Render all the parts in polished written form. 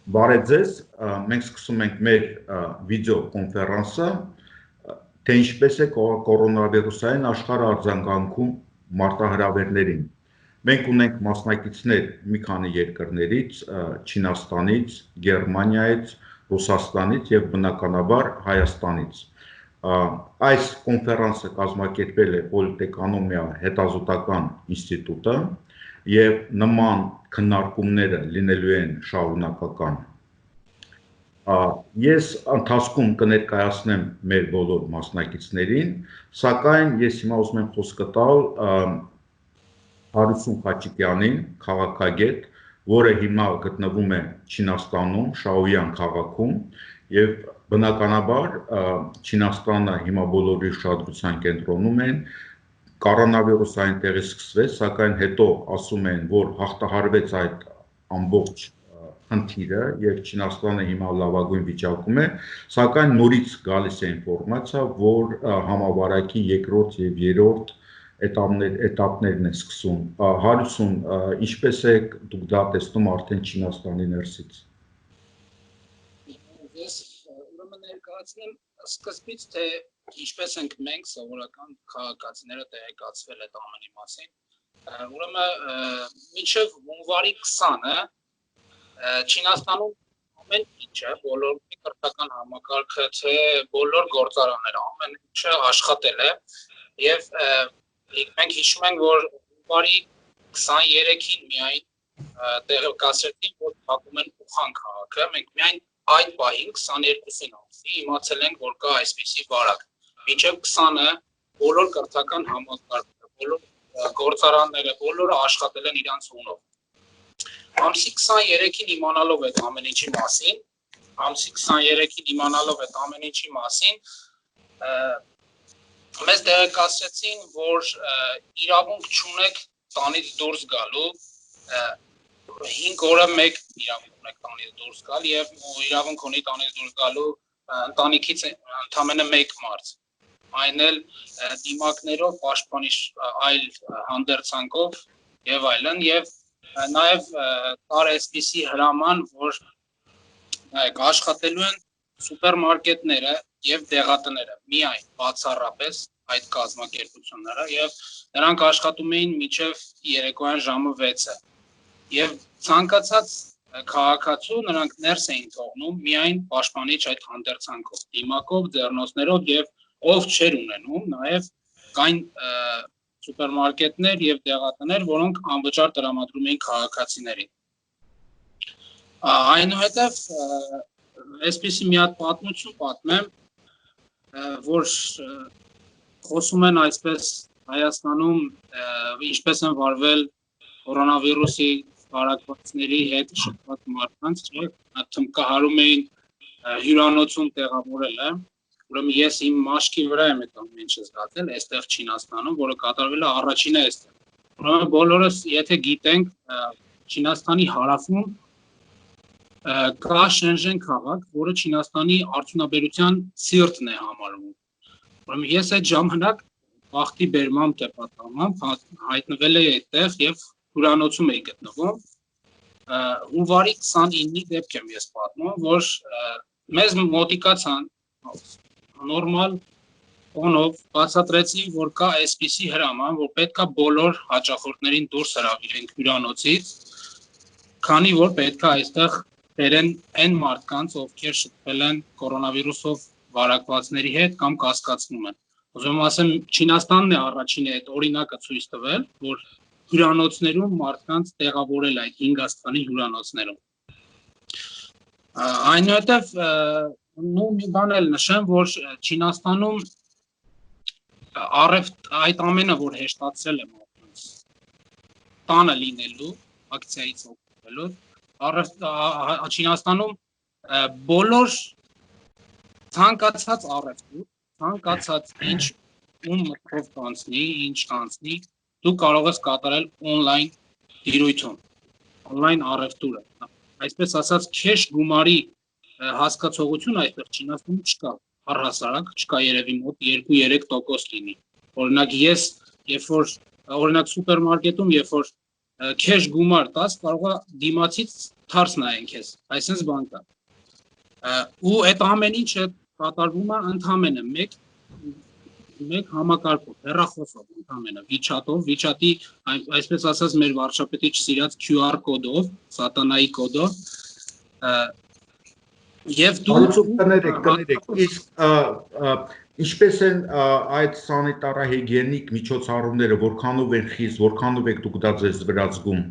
Բարև ձեզ, մենք սկսում ենք մեր վիդեո կոնֆերանսը, թե ինչպես է կորոնավիրուսային աշխարհը արձագանքում մարտահրավերներին։ Մենք ունենք մասնակիցներ մի քանի երկրներից, Չինաստանից, Գերմանիայից, Ռուսաստանից եւ բնականաբար Հայաստանից։ Այս կոնֆերանսը կազմակերպել է Պոլիտէկոնոմիա հետազոտական ինստիտուտը եւ նման քննարկումները լինելու են շարունակական։ Ես ընթացքում կներկայացնեմ մեր բոլոր մասնակիցներին, սակայն ես հիմա ուզում եմ խոսքը տալ Հարություն Խաչիկյանին, քաղաքագետ, որը հիմա գտնվում է Չինաստանում, Շաոյան քաղաքում եւ բնականաբար Չինաստանը հիմա բոլորի ուշադրության կենտրոնում են կորոնավիրուսային տեղի սկսվեց, սակայն հետո ասում են, որ հաղթահարվեց այդ ամբողջ խնդիրը եւ Չինաստանը հիմա լավագույն վիճակում է, սակայն նորից գալիս է ինֆորմացիա, որ համավարակի երկրորդ եւ երրորդ этапներն է սկսում։ Հարություն, ինչպես է դուք դա տեսնում արդեն Չինաստանի ներսից։ Ես ուրեմն ներկայացնեմ սկզբից, թե ինչպես ենք մենք սովորական քաղաքացիները տեղեկացվել այդ ամենի մասին։ Ուրեմն մինչև հունվարի 20-ը Չինաստանում ամեն ինչը, բոլոր կրթական համակարգը, թե բոլոր գործարանները, ամեն ինչը աշխատել է եւ մենք հիշում ենք, որ հունվարի 23-ին միայն տեղեկացրեցին, որ փակում են Ուխան քաղաքը, մենք միայն այդ պահին 22-ին ամսի իմացել ենք, որ կա այսպիսի վարակ։ Մինչև 20-ը բոլոր կրթական համակարգերը, բոլոր գործարանները, բոլորը աշխատել են իրանց հունով։ Ամսի 23-ին իմանալով այդ ամեն ինչի մասին, մեզ տեղեկացրեցին, որ իրավունք չունեք տանից դուրս գալու, 5 օրը մեկ իրավունք ունեք տանից դուրս գալ եւ իրավունք ունի տանից դուրս գալու ընտանիքից ընդամենը 1 մարդ, այն էլ դիմակներով, պաշտպանի այլ հանդերձանքով եւ այլն եւ նաեւ կար այսպիսի հրաման, որ նայեք աշխատելու են սուպերմարկետները եւ դեղատները միայն բացառապես այդ կազմակերպությունները եւ նրանք աշխատում էին մինչեւ երեկոյան ժամը 6-ը եւ ցանկացած քաղաքացու նրանք ներս էին թողնում միայն պաշտպանիչ այդ հանդերձանքով, դիմակով, ձեռնոցներով եւ ով չէր ունենում նաեւ կային սուպերմարկետներ եւ դեղատներ, որոնք անվճար տրամադրում էին քաղաքացիներին։ Այնուհետև այսպիսի մի հատ պատմություն պատմեմ, որ խոսում են այսպես Հայաստանում ինչպես են վարվել կորոնավիրուսի վարակվածների հետ շփված մարդկանց, թմկահարում էին հյուրանոցում տեղավորել է, ուրեմն ես իմ մաշկի վրա եմ այդ ամեն ինչը զգացել, այստեղ Չինաստանում, որը կատարվել է առաջինը այստեղ։ Ուրեմն բոլորս եթե գիտենք Չինաստանի հարավում կա Շենժեն քաղաք, որը Չինաստանի արդյունաբերության սիրտն է համարվում։ Ուրեմն ես այդ ժամանակ բախտի բերմամբ թե պատահմամբ հայտնվել էի այդտեղ եւ հյուրանոցում էի գտնվում։ Հունվարի 29-ի դեպք եմ ես պատմում, որ մեզ մոտիկացան նորմալ տոնով բացատրեցին, որ կա այսպիսի հրաման, որ պետքա բոլոր հաճախորդներին դուրս հրավիրենք հյուրանոցից, քանի որ պետքա այստեղ բերեն այն մարդկանց, ովքեր շփվել են կորոնավիրուսով վարակվածների հետ կամ կասկածվում են։ Ուզում ասեմ, Չինաստանն է առաջինը այդ օրինակը ցույց տվել, որ հյուրանոցներում մարդկանց տեղավորել այդ 5 աստղանի հյուրանոցներում։ Այնուհետև մի բան էլ նշեմ, որ Չինաստանում այդ ամենը, որ հեշտացրել է մարդկանց տանը լինելու, ակցիայից օգտվելու, Չինաստանում բոլոր ցանկացած առևտուր, ցանկացած ինչ ում մտքով կանցնի, ինչ կանցնի, դու կարող ես կատարել on-line դիրույթում, on-line առևտուրը։ Այսպես ասած, քեշ գումարի հասկացողություն այստեղ Չինաստանում չկա, առհասարակ չկա երևի մոտ 2-3% լինի։ Օրինակ ես, երբ որ օրինակ սուպերմարկետում, երբ որ քեշ գումար տաս, կարող է դիմացից թարս նայեն քեզ, այսինքն բան կա։ Ու այդ ամեն ինչը կատարվում է ընդամենը մեկ համակարգով, հեռախոսով ընդամենը, WeChat-ով, WeChat-ի այսպես ասած մեր վարչապետի չսիրած QR կոդով, սատանայի կոդով, եւ դու կներեք, իսկ ինչպես են այդ սանիտարահիգիենիկ միջոցառումները, որքանով են խիստ, որքանով եք դուք դա ձեզ վրա զգում։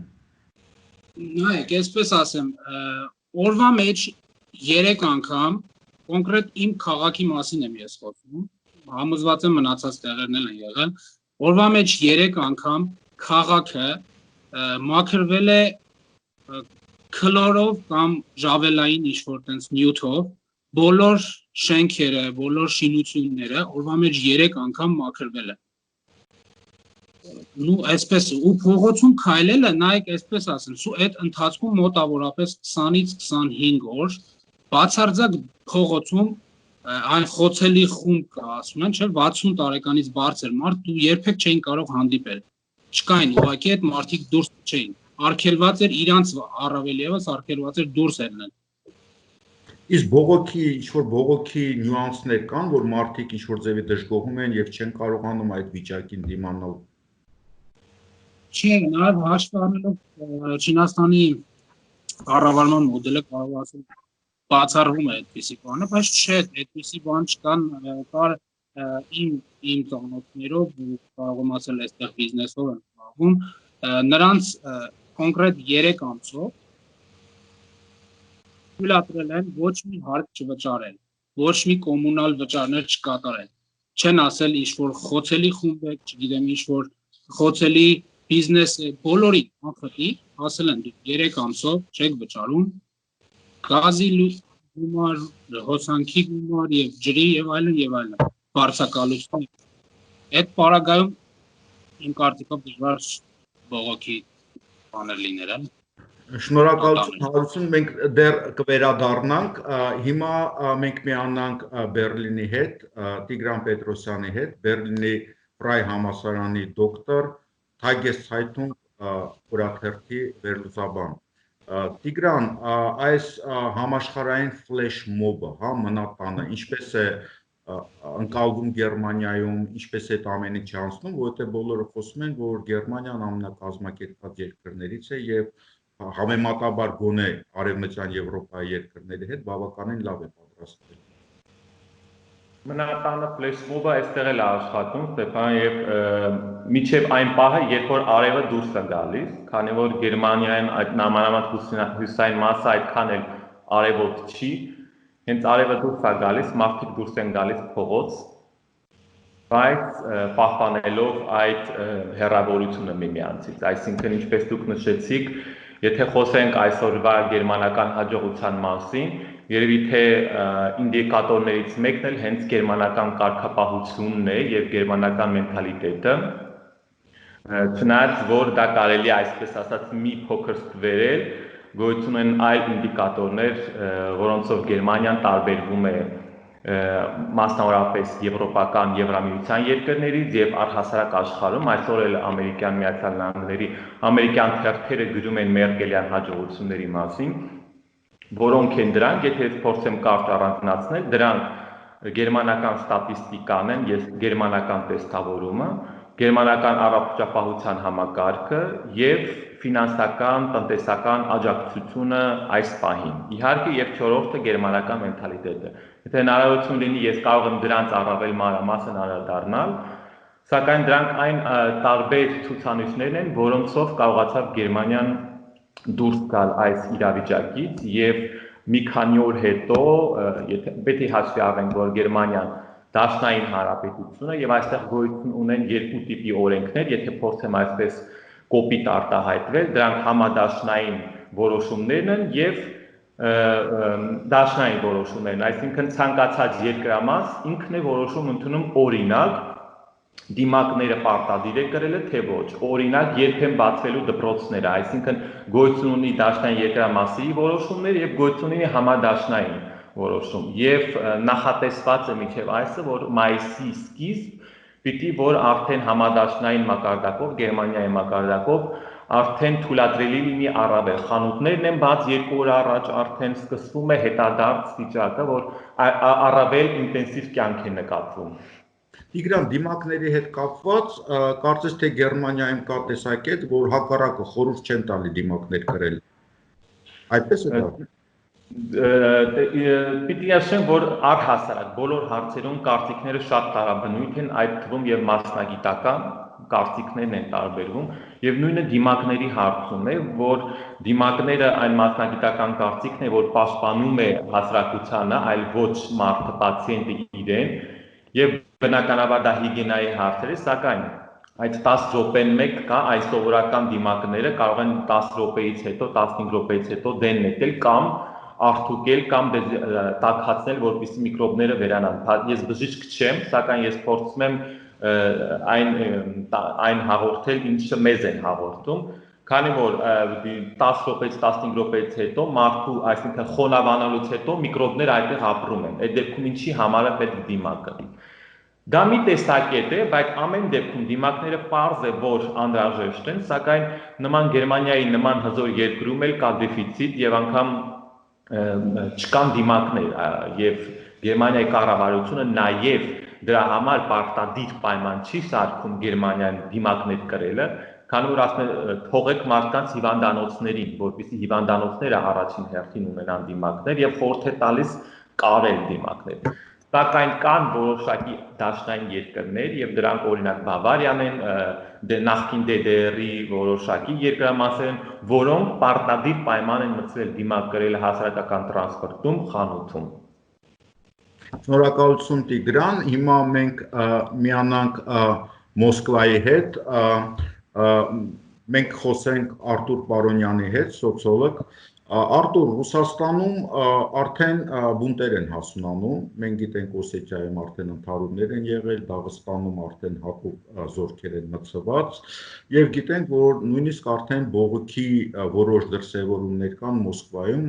Նայեք, այսպես ասեմ, օրվա մեջ 3 անգամ կոնկրետ իմ քաղաքի մասին եմ ես խոսում, համոզված եմ մնացած տեղերն էլ են եղել, օրվա մեջ 3 անգամ քաղաքը մաքրվել է քլորով կամ ժավելային ինչ-որ տենց նյութով, բոլոր շենքերը, բոլոր շինությունները օրվա մեջ 3 անգամ մաքրվել է։ Ու այսպես ու փողոցում քայլելը, նայեք, այսպես ասեմ, այդ ընթացքում մոտավորապես 20-ից 25 օր բացարձակ փողոցում այն խոցելի խումբ կա, ասում են, չէ, 60 տարեկանից բարձր մարդ դու երբեք չէին կարող հանդիպել։ Չկային, ուղղակի այդ մարդիկ դուրս չէին։ Արգելված էր իրանց առավել եւս արգելված էր դուրս ելնել։ Իսկ ինչ-որ բողոքի նյուանսներ կան, որ մարդիկ ինչ-որ ձևի դժգոհում են եւ չեն կարողանում այդ վիճակին դիմանալ։ Չի, նաեւ հաշվի առնելով Չինաստանի կառավարման մոդելը կարող ասել բացառվում է այդպիսի բանը, բայց չէ, այդպիսի բան չկան, կար իմ ծանոթներով, կարող եմ ասել այստեղ բիզնեսով են զբաղվում, նրանց կոնկրետ 3 ամսով թույլատրել են ոչ մի հարկ չվճարել, ոչ մի կոմունալ վճարներ չկատարել, չեն ասել ինչ-որ խոցելի խումբ է, չգիտեմ ինչ-որ խոցելի բիզնես է, բոլորի անխտի, ասել են 3 ամսով չեք վճարում, գազի գումար, հոսանքի գումար եւ ջրի եւ այլն բարձակալություն։ Այդ պարագայում իմ կարծիքով դժվար բողոքի բաներ լինել են։ Շնորհակալություն, Հարություն, մենք դեռ կվերադառնանք, հիմա մենք միանանք Բերլինի հետ, Տիգրան Պետրոսյանի հետ, Բերլինի Ֆրայ համալսարանի դոկտոր, Tageszeitung օրաթերթի վերլուծաբան։ Տիգրան, այս համաշխարհային ֆլեշ մոբը, հա, մնատանը, ինչպես է ընկալվում Գերմանիայում, ինչպես է այդ ամենը չանցնում, որովհետև բոլորը խոսում են, որ Գերմանիան ամենակազմակերպված երկրներից է եւ համեմատաբար գոնե արևմտյան Եվրոպայի երկրների հետ բավականին լավ է պատրաստվել։ Մնատանը ֆլեշ մոբը այստեղ էլ է աշխատում, Ստեփան, եւ միջև այն պահը, երբ որ արևը դուրս է գալիս, քանի որ Գերմանիայում այդ նամանավանդ հյուսային մասը այդքան էլ արևոտ չի, հենց արևը դուրս է գալիս, մարդիկ դուրս են գալիս փողոց, բայց պահպանելով այդ հեռավորությունը միմյանցից, այսինքն ինչպես դուք նշեցիք, եթե խոսենք այսօրվա գերմանական հաջողության մասին, երևի թե ինդիկատորներից մեկն էլ հենց գերմանական կարգապահությունն է եւ գերմանական մենթալիտետը, չնայած որ դա կարելի է այսպես ասած մի փոքր ստվերել, գոյություն են այլ ինդիկատորներ, որոնցով Գերմանիան տարբերվում է մասնավորապես եվրոպական Եվրամիության երկրներից եւ առհասարակ աշխարհում, այսօր էլ Ամերիկյան Միացյալ Նահանգների ամերիկյան թերթերը գրում են մերկելյան հաջողությունների մասին, որոնք են դրանք, եթե ես փորձեմ կարճ առանձնացնել, դրանք գերմանական ստատիստիկան են, գերմանական տեստավորումը, գերմանական առողջապահության համակարգը եւ ֆինանսական, տնտեսական աջակցությունը այս պահին։ Իհարկե եւ չորրորդը գերմանական մենթալիտետը։ Եթե հնարավորություն լինի, ես կարող եմ դրանց առավել մանրամասն անդրադառնալ, սակայն դրանք այն տարբեր ցուցանիշներն են, որոնցով կարողացավ Գերմանիան դուրս գալ այս իրավիճակից եւ մի քանի օր հետո, եթե պետք է հաշվի առնենք, որ Գերմանիան դաշնային հանրապետություն է եւ այստեղ գոյություն ունեն երկու տիպի օրենքներ, եթե փորձեմ այսպես կոպիտ արտահայտվել, դրանք համադաշնային որոշումներն են եւ դաշնային որոշումներն, այսինքն ցանկացած երկրամաս ինքն է որոշում ընդունում օրինակ դիմակները պարտադիր է կրելը, թե ոչ, օրինակ երբեմն բացվելու դպրոցները, այսինքն գոյություն ունի դաշնային երկրամասի որոշումներ եւ գոյություն ունի համադաշնային որոշում եւ նախատեսված է մինչեւ այսը, որ մայիսի սկիզբ պիտի որ արդեն համադաշնային մակարդակով, Գերմանիայի մակարդակով արդեն թույլատրելի լինի առավել։ Խանութներն են բաց 2 օր առաջ արդեն սկսվում է հետադարձ վիճակը, որ առավել ինտենսիվ կյանք է նկատվում։ Տիգրան, դիմակների հետ կապված, կարծես թե Գերմանիայում կա տեսակետ, որ հակառակը խորհուրդ չեն տալի դիմակներ կրել։ Այդպես է դա։ Պիտի ասեմ, որ առհասարակ բոլոր հարցերում կարծիքները շատ տարաբնույթ են, այդ թվում եւ մասնագիտական կարծիքներն են տարբերվում եւ նույնը դիմակների հարցում է, որ դիմակները այն մասնագիտական կարծիքն է, որ պաշտպանում է հասարակությանը, այլ ոչ մարդը, պացիենտը իրեն եւ բնականաբար դա հիգիենայի հարցեր է, սակայն այդ 10 րոպեն մեկ կա այս սովորական դիմակները կարող են 10 րոպեից հետո 15 րոպեից հետո դեն նետել կամ արտուկել կամ տաքացնել, որպեսզի միկրոբները վերանան։ Ես բժիշկ չեմ, սակայն ես փորձում եմ այն հաղորդել, ինչը մեզ են հաղորդում, քանի որ 10 րոպեից 15 րոպեից հետո մարդու, այսինքն խոնավանալուց հետո միկրոբները այդտեղ ապրում են։ Այդ դեպքում ինչի համար է պետք դիմակը։ Դա մի տեսակետ է, բայց ամեն դեպքում դիմակները պարզ է, որ անհրաժեշտ են, սակայն նման Գերմանիայի նման հզոր երկրում էլ կա դեֆիցիտ եւ անգամ չկան դիմակներ եւ Գերմանիայի կառավարությունը նաեւ դրա համար պարտադիր պայման չի սարքում Գերմանիան դիմակներ կրելը, քանի որ ասում է թողեք մարդկանց հիվանդանոցներին, որպեսզի հիվանդանոցները առաջին հերթին ունենան դիմակներ եւ խորհուրդ է տալիս կարել դիմակներ։ Սակայն կան որոշակի դաշնային երկրներ եւ դրանք օրինակ Բավարիան են, նախկին DDR-ի որոշակի երկրամասեր են, որոնք պարտադիր պայման են մտցրել դիմակ կրել հասարակական տրանսպորտում, խանութում։ Շնորհակալություն Տիգրան, հիմա մենք միանանք Մոսկվայի հետ, մենք խոսենք Արտուր Պարոնյանի հետ, սոցիոլոգ։ Արտուր, Ռուսաստանում արդեն բունտեր են հասունանում, մենք գիտենք Օսեթիայում արդեն ընդհարումներ են եղել, Դաղստանում արդեն հատուկ զորքեր են մտցված եւ գիտենք, որ նույնիսկ արդեն բողոքի որոշ դրսևորումներ կան Մոսկվայում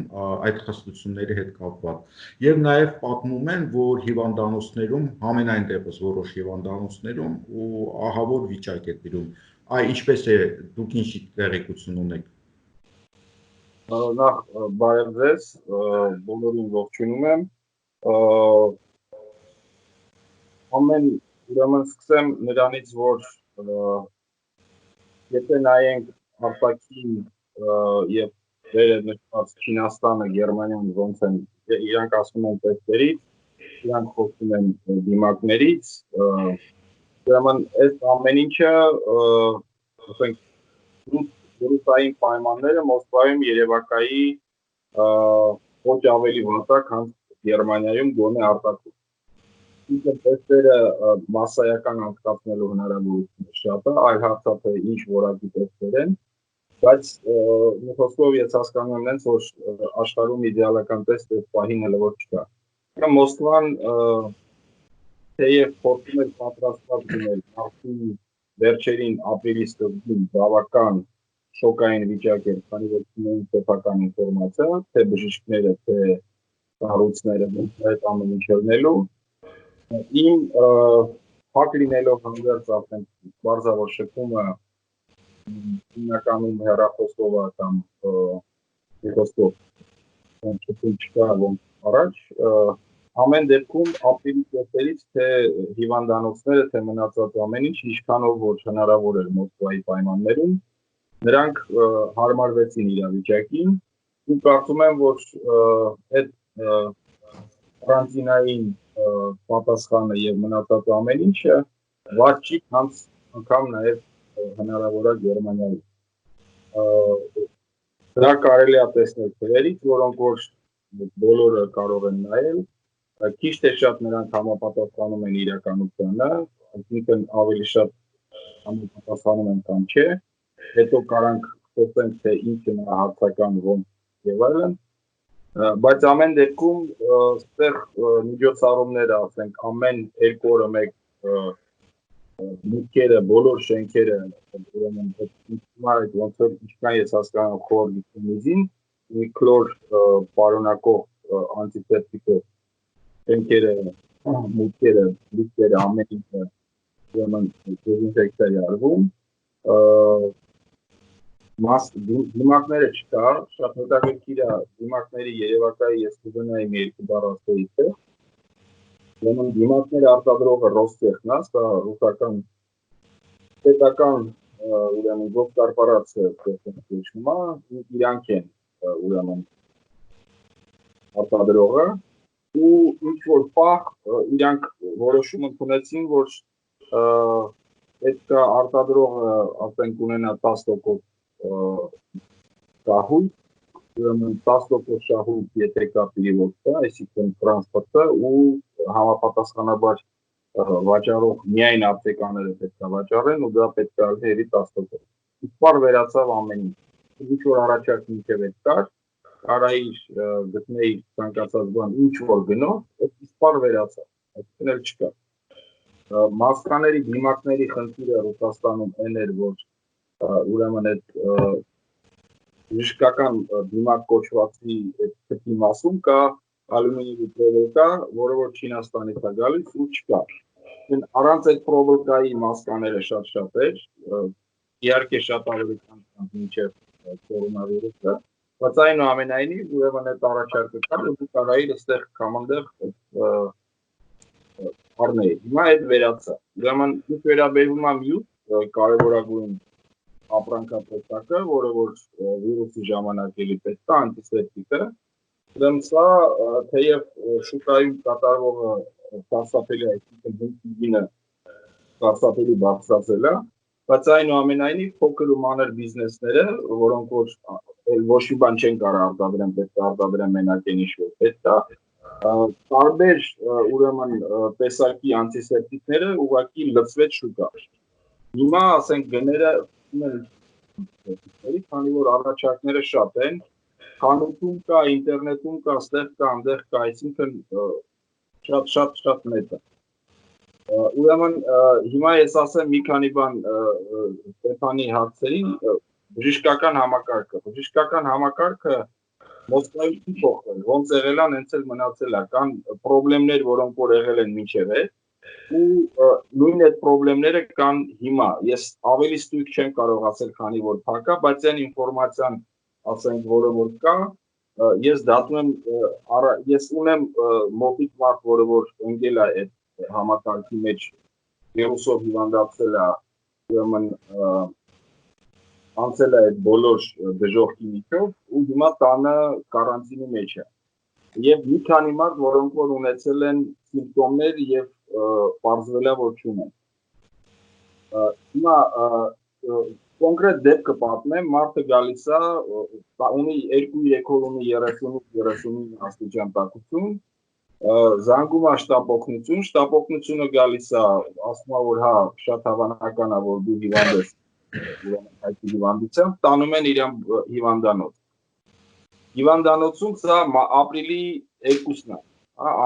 այդ խստությունների հետ կապված։ Եվ նաեւ պատմում են, որ հիվանդանոցներում, համենայն դեպս որոշ հիվանդանոցներում ու ահավոր վիճակ է տիրում։ Ինչպես է, դուք ինչ տեղեկություն ունեք։ Նախ բարև ձեզ, բոլորին ողջունում եմ, ուրեմն սկսեմ նրանից, որ եթե նայենք արտաքին և վերը նշված Չինաստանը, Գերմանիան ոնց են, իրանք ասում են տեստերից, իրանք խոսում են դիմակներից, ուրեմն այս ամեն ինչը, Ռուսային պայմանները Մոսկվայում երևակայի ոչ ավելի վատա, քան Գերմանիայում գոնե արտաքին։ Իսկ տեստերը մասսայական անցկացնելու հնարավորությունը շատ է, այլ հարց է, թե ինչ որակի տեստեր են, բայց մի խոսքով ես հասկանում եմ նենց, որ աշխարհում իդեալական տեստ այս պահին հələ որ չկա։ Մոսկվան թեև փորձում էր պատրաստված գնել արդեն վերջերին ապրիլի սկզբին բավական շոկային վիճակ էր, քանի որ ունեին սեփական ինֆորմացիա, թե բժիշկները, թե կառույցները այդ ամեն ինչ լնելու։ Իմ փակ լինելով հանդերձ արդեն բարձրավոր շփումը հիմնականում հեռախոսով կամ խոսքով շփում չկա ոնց առաջ, ամեն դեպքում ապրիլի կեսերից թե հիվանդանոցները, թե մնացած ամեն ինչ, ինչքանով որ հնարավոր էր Մոսկվայի պայմաններում, նրանք հարմարվեցին իրավիճակին ու կարծում եմ, որ այդ կարանտինային պատասխանը եւ մնացած ամեն ինչը վատ չի, քանց անգամ նաեւ հնարավոր է Գերմանիայում։ Դրա կարելի է տեսնել թվերից, որոնք որ բոլորը կարող են նայել, քիչ թե շատ նրանք համապատասխանում են իրականությանը, այսինքն ավելի շատ համապատասխանում են կամ չէ, հետո կարանք խոսենք, թե ինչ է նրա հարցական ոնց եւ այլն, բայց ամեն դեպքում այստեղ միջոցառումները, ասենք, ամեն 2 օրը մեկ մուտքերը, բոլոր շենքերը, ուրեմն այդ ոնց որ ինչքան ես հասկանում խորհրդին, մի քլոր պարունակող անտիսեպտիկով շենքերը, մուտքերը, լիստերը, ամեն ինչը ուրեմն դեզինֆեկցիա արվում, դիմակները չկա, շատ հետաքրքիր է դիմակների երևակայի ես կգնայի մի երկու բառ ասեիցը, ուրեմն դիմակները արտադրողը Ռոստեխն է, սա ռուսական պետական ուրեմն գովկորպորացիա կոչվում է, իրանք են ուրեմն արտադրողը ու ինչ որ պահ իրանք որոշում ընդունեցին, որ պետք է արտադրողը ասենք ունենա 10% շահույթ, ուրեմն 10% շահույթ եթե կա պիրիվոտը, այսինքն տրանսպորտը ու համապատասխանաբար վաճառող միայն ապտեկաները պետք է վաճառեն ու դա պետք է լինի 10%։ Իսպար վերացավ ամեն ինչ։ Ինչ որ առաջարկ մինչև այդ կար, կարայի գտնեի ցանկացած բան ինչ որ գնով, այդ իսպար վերացավ, այսինքն էլ չկա։ Մասկաների դիմակների խնդիրը Ռուսաստանում այն էր, որ ուրեմն այդ բժշկական դիմակ կոչվածի այդ թփի մասում կա ալյումինիի պրոբլկա, որը որ Չինաստանից է գալիս ու չկա։ Առանց այդ պրոբլկայի մասկաները շատ էր, իհարկե շատ ավելի քան մինչև կորոնավիրուսը, բայց այնուամենայնիվ ուրեմն այդ առաջարկը կար ու դու կարայիր այստեղ կամանդեղ առնեի։ Հիմա այդ վերացավ։ Ուրեմն ինչ վերաբերվում է մյուս կարևորագույն ապրանքապետակը, որը որ վիրուսի ժամանակ էլի պետք է անտիսեպտիկը, ուրեմն սա թեև շուկայում կատարվողը սարսափելի այսինքն բնությունը սարսափելի բարձրացել է, բայց այնուամենայնիվ փոքր ու մանր բիզնեսները, որոնք որ ոչ մի բան չեն կարող արտադրեն, պետք է արտադրեն մենակ այն ինչ որ պետք է, տարբեր ուրեմն տեսակի անտիսեպտիկները ուղղակի լցվեց շուկա։ Հիմա ասենք գները քանի որ առաջարկները շատ են, խանութում կա, ինտերնետում կա, ստեղ կա, այնտեղ կա, այսինքն շատ մեծ է։ Ուրեմն հիմա ես ասեմ մի քանի բան Ստեփանի հարցերին, բժշկական համակարգը Մոսկվայում փոխվել, ոնց եղել է, հենց էլ մնացել է, կան խնդիրներ, որոնք որ եղել են մինչև այդ, ու նույն այդ խնդիրները կան հիմա։ Ես ավելի ստույգ չեմ կարող ասել, քանի որ փակ է, բայց այն ինֆորմացիան, ասենք, որը որ կա, ես դատում եմ, ես ունեմ մոտիկ մարդ, որը որ ընկել է այդ համակարգի մեջ վիրուսով հիվանդացել է, ուրեմն անցել է այդ բոլոր դժոխքի միջով ու հիմա տանը կարանտինի մեջ է։ Եվ մի քանի մարդ, որոնք որ ունեցել են սիմպտոմներ եւ պարզվել է, որ չունեն։ Հիմա կոնկրետ դեպքը պատմեմ, մարդը գալիս է, ունի 2-3 օր ունի 38-39 աստիճան տաքություն, զանգում է շտապօգնությունը գալիս է, ասում է, որ հա, շատ հավանական է, որ դու հիվանդ ես, հայտնի հիվանդությամբ, տանում են իրան հիվանդանոց։ Հիվանդանոցում սա ապրիլի 2-ն է,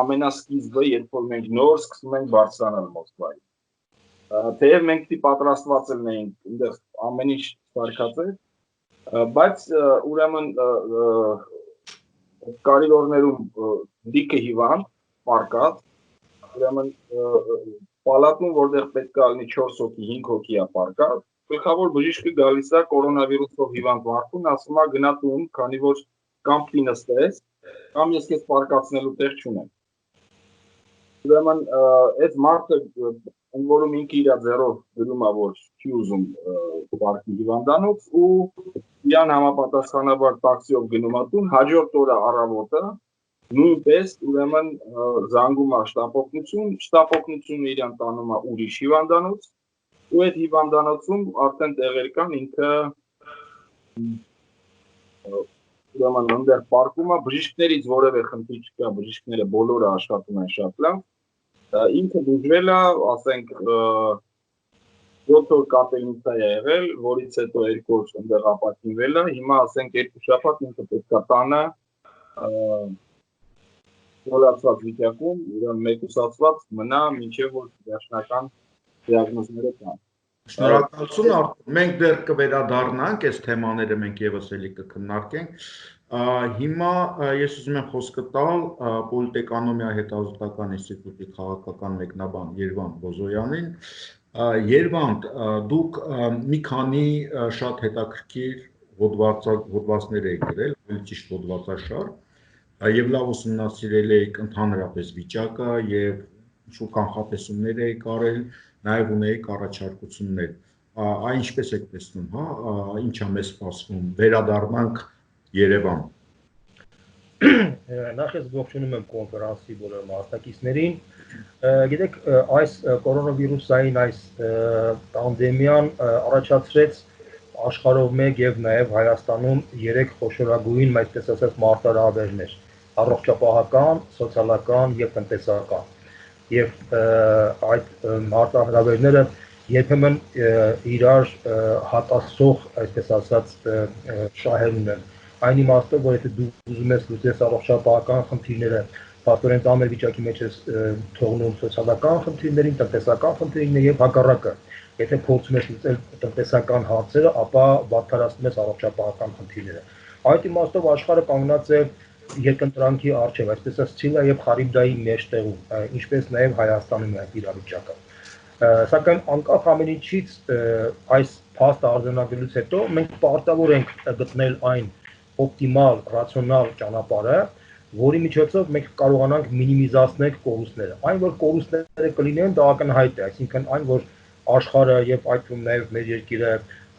ամենասկիզբը, երբ որ մենք նոր սկսում ենք բարձրանալ Մոսկվայից։ Թեև մենք պատրաստված ենք, այնտեղ ամեն ինչ սարքած է, բայց ուրեմն կարիդորներում լիքը հիվանդ, պարկած, ուրեմն պալատում, որտեղ պետք է լինի 4 հոգի, 5 հոգի է պարկած, գլխավոր բժիշկը գալիս է կորոնավիրուսով հիվանդ մարդուն, ասում է գնա տուն, քանի որ կամ պի նստես, կամ ես քեզ պարկացնելու տեղ չունեմ։ Ուրեմն այդ մարդը ընդ որում ինքը իր ձեռով գրում է, որ չի ուզում պարկի հիվանդանոց ու իրան համապատասխանաբար տաքսիով գնում է տուն, հաջորդ օրը առավոտը նույնպես ուրեմն զանգում է շտապօգնությունը իրան տանում է ուրիշ հիվանդանոց ու այդ հիվանդանոցում արդեն տեղեր կան ինքը ուրեմն այնտեղ պարկում է, բժիշկներից որևէ խնդիր չկա, բժիշկները բոլորը աշխատում են շատ լավ, ինքը դժվել է, ասենք 7 օր կապելնիցա է եղել, որից հետո 2 օր այնտեղ ապակինվել է, հիմա ասենք 2 շաբաթ ինքը պետք է տանը խորացված վիճակում, ուրեմն մեկուսացված մնա, մինչև որ վերջնական դիագնոզները կան։ Շնորհակալություն, մենք դեռ կվերադառնանք, այս թեմաները մենք եւս էլի կքննարկենք։ Հիմա ես ուզում եմ խոսքը տալ Պոլիտէկոնոմիա հետազոտական ինստիտուտի քաղաքական մեկնաբան Երվանդ Բոզոյանին։ Երվանդ, դուք մի քանի շատ հետաքրքիր հոդվածներ էի գրել, ավելի ճիշտ հոդվածաշար, եւ լավ ուսումնասիրել էի ընդհանրապես վիճակը եւ ինչ-որ կանխատեսումներ էի կարել, նաեւ ունեի առաջարկություններ։ Այն ինչպես եք տեսնում, հա, ինչ է մեզ սպասվում, վերադառնանք Երևան։ Նախ ես ողջունում եմ կոնֆերանսի բոլոր մասնակիցներին։ Գիտեք, այս կորոնավիրուսային այս պանդեմիան առաջացրեց աշխարհով մեկ եւ նաեւ Հայաստանում 3 խոշորագույն, այսպես ասած, մարտահրավերներ՝ առողջապահական, սոցիալական եւ տնտեսական։ Եվ այդ մարտահրավերները երբեմն իրար հատասող, այսպես ասած, շահեր ունեն։ Այն իմաստով, որ եթե դու ուզում ես լուծես առողջապահական խնդիրները, փաստորեն տան վիճակի մեջ ես թողնում սոցիալական խնդիրներին, տնտեսական խնդիրներին եւ հակառակը։ Եթե փորձում ես լուծել տնտեսական հարցերը, ապա վատթարացնում ես առողջապահական խնդիրները։ Այդ իմաստով աշխարհը կանգնած է երկընտրանքի առջև, այսպես ասած, Ցիլա եւ Խարիբդայի մեջտեղում, ինչպես նաեւ Հայաստանում է այդ իրավիճակը։ Սակայն անկախ ամեն ինչից այս փաստը արձանագրելուց հետո մենք պարտավոր ենք գտնել այն օպտիմալ, ռացիոնալ ճանապարհը, որի միջոցով մենք կարողանանք մինիմիզացնել կորուստները։ Այն, որ կորուստները կլինեն, դա ակնհայտ է, այսինքն այն, որ աշխարհը եւ այդ թվում նաեւ մեր երկիրը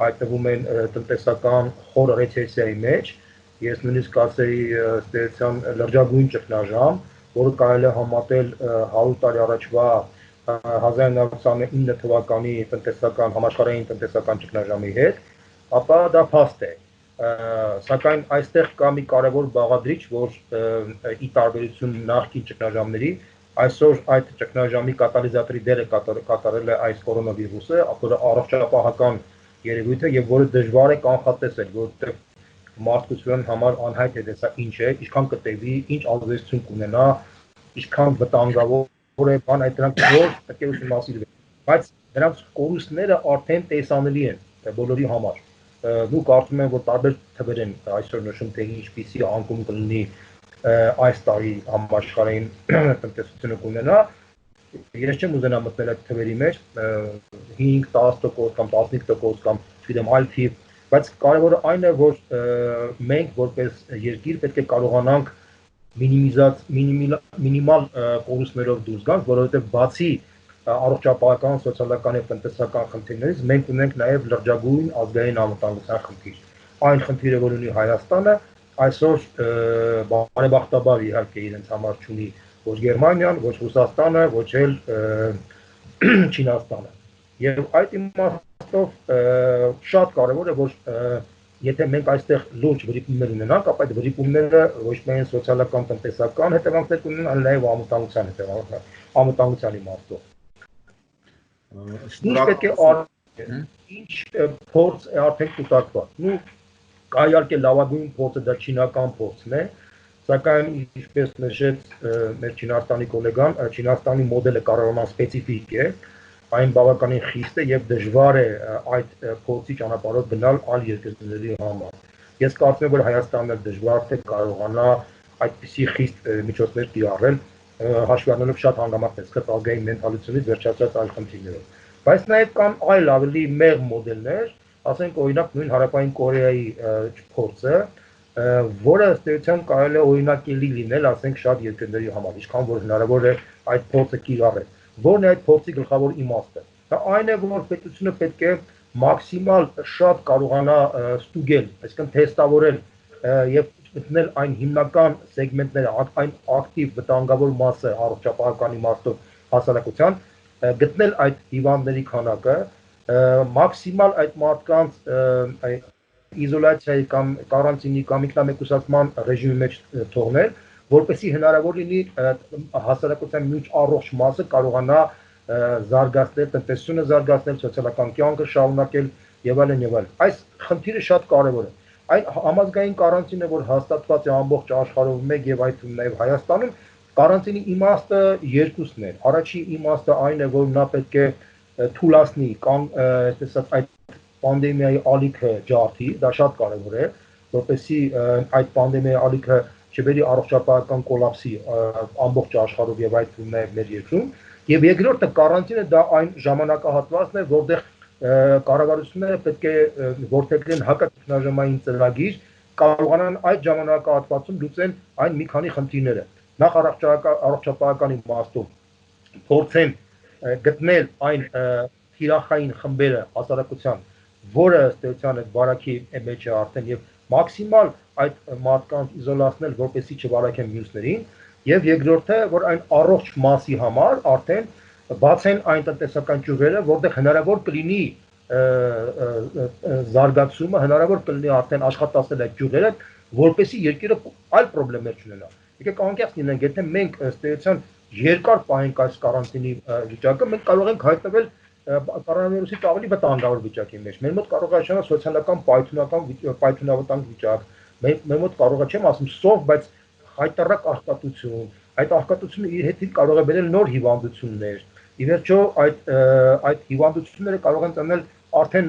հայտնվում են տնտեսական խոր ռեցեսիայի մեջ, ես նույնիսկ ասեի ստեղծան լրջագույն ճգնաժամ, որը կարելի է համատել 100 տարի առաջվա 1929 թվականի համաշխարհային տնտեսական ճգնաժամի հետ, ապա դա փաստ է։ Սակայն այստեղ կա մի կարևոր բաղադրիչ, որ ի տարբերություն նախկին ճգնաժամերի, այսօր այդ ճգնաժամի կատալիզատորի դերը կատարել է այս կորոնավիրուսը, որը առողջապահական երևույթ է եւ որը դժվար է կանխատեսել, որովհետեւ մարդկության համար անհայտ է դա ինչ է, ինչքան կտևի, ինչ ազդեցություն կունենա, ինչքան վտանգավոր է, բան այդ դրանք որ պետք է ուսումնասիրվեն, բայց դրանց կորուստները արդեն տեսանելի են բոլորի համար։ Դու կարծում եմ, որ տարբեր թվեր են այսօր նշում, թե ինչպիսի անկում կլինի այս տարի համաշխարհային տնտեսությունը կունենա։ Ես չեմ ուզենա մտնել այդ թվերի մեջ, 5-10% կամ 15% կամ չգիտեմ այլ թիվ, բայց կարևորը այն է, որ մենք որպես երկիր պետք է կարողանանք մինիմալ կորուստներով դուրս գանք, որովհետև բացի առողջապահական, սոցիալական եւ տնտեսական խնդիրներից մենք ունենք նաեւ լրջագույն ազգային անվտանգության խնդիր։ Այն խնդիրը, որ ունի Հայաստանը, այսօր բարեբախտաբար իհարկե իրենց համար չունի ոչ Գերմանիան, ոչ Ռուսաստանը, ոչ էլ Չինաստանը։ Եվ այդ իմաստով շատ կարևոր է, որ եթե մենք այստեղ լուրջ վրիպումներ ունենանք, ապա այդ վրիպումները ոչ միայն սոցիալական, տնտեսական հետևանքներ կունենան, այլ նաեւ անվտանգության հետևանքներ, անվտանգության իմաստով։ Ինչ պետք է արվի, ինչ փորձ է արդեն կուտակված։ Նու կա իհարկե լավագույն փորձը դա չինական փորձն է, սակայն ինչպես նշեց մեր Չինաստանի գոլեգան, Չինաստանի մոդելը կարողանալ սպეციფიկ է, այն բավականին խիստ է եւ դժվար է այդ փորձի ճանապարհով գնալ այլ երկրների համար։ Ես կարծում եմ, որ Հայաստանը դժվար է կարողանա այդպիսի խիստ միջոցներ կիրառել, հաշվի առնելով շատ հանգամանքներ, ազգային մենթալիտետից վերջացած այլ խնդիրներով։ Բայց նաև կան այլ ավելի մեղ մոդելներ, ասենք օրինակ նույն Հարավային Կորեայի փորձը, որը ըստ էության կարելի է օրինակելի լինել, ասենք շատ երկրների համար, ինչքան որ հնարավոր է այդ փորձը կիրառել։ Որն է այդ փորձի գլխավոր իմաստը։ Դա այն է, որ պետությունը պետք է մաքսիմալ շատ կարողանա ստուգել, այսինքն թեստավորել եւ գտնել այն հիմնական սեգմենտները, այն ակտիվ վտանգավոր մասը առողջապահական իմաստով հասարակության, գտնել այդ հիվանդների քանակը, մաքսիմալ այդ մարդկանց իզոլացիայի կամ կարանտինի կամ ինքնամեկուսացման ռեժիմի մեջ թողնել, որպեսզի հնարավոր լինի հասարակության միջ առողջ մասը կարողանա զարգացնել, տնտեսությունը զարգացնել, սոցիալական կյանքը շարունակել եւ այլն եւ այլն։ Այս խնդիրը շատ կարեւոր է։ Այն համազգային կարանտինը, որ հաստատված է ամբողջ աշխարհով մեկ եւ այդ նաեւ Հայաստանում, կարանտինի իմաստը երկուսն է։ Առաջին իմաստը այն է, որ նա պետք է թույլատնի կամ այսպես ասած այդ պանդեմիայի ալիքը ջարդի, դա շատ կարեւոր է, որպեսզի այդ պանդեմիայի ալիքը չբերի առողջապահական կոլապսի ամբողջ աշխարհով եւ այդ նաեւ մեր երկրում։ Եվ երկրորդը կարանտինը դա այն ժամանակահատվածն է, որտեղ կառավարությունները պետք է որդեգրեն հակաճգնաժամային ծրագիր կարողանան այդ ժամանակահատվածում լուծեն այն մի քանի խնդիրները նախ առողջապահական իմաստով փորձեն գտնել այն թիրախային խմբերը հասարակության որը ըստ էության այդ վարակի մեջ է արդեն եւ մաքսիմալ այդ մարդկանց իզոլացնել որպեսզի չվարակեն մյուսներին եւ երկրորդը որ այն առողջ մասի համար արդեն բացեն այն տնտեսական ճյուղերը որտեղ հնարավոր կլինի զարգացումը հնարավոր կլինի արդեն աշխատացնել այդ ճյուղերը որպեսզի երկիրը այլ խնդիրներ չունենա եկեք անկեղծ լինենք եթե մենք ըստ էության երկար պահենք այս կարանտինի վիճակը մենք կարող ենք հայտնվել կորոնավիրուսից ավելի վտանգավոր վիճակի մեջ մեր մոտ կարող է շնորհալ սոցիալական պայթունավտանգ վիճակ մեր մոտ կարող է չեմ ասում սով բայց հայտարարակ աղքատություն այդ աղքատությունը իր հետին կարող է բերել նոր հիվանդություններ ի վերջո այդ հիվանդությունները կարող են ծնել արդեն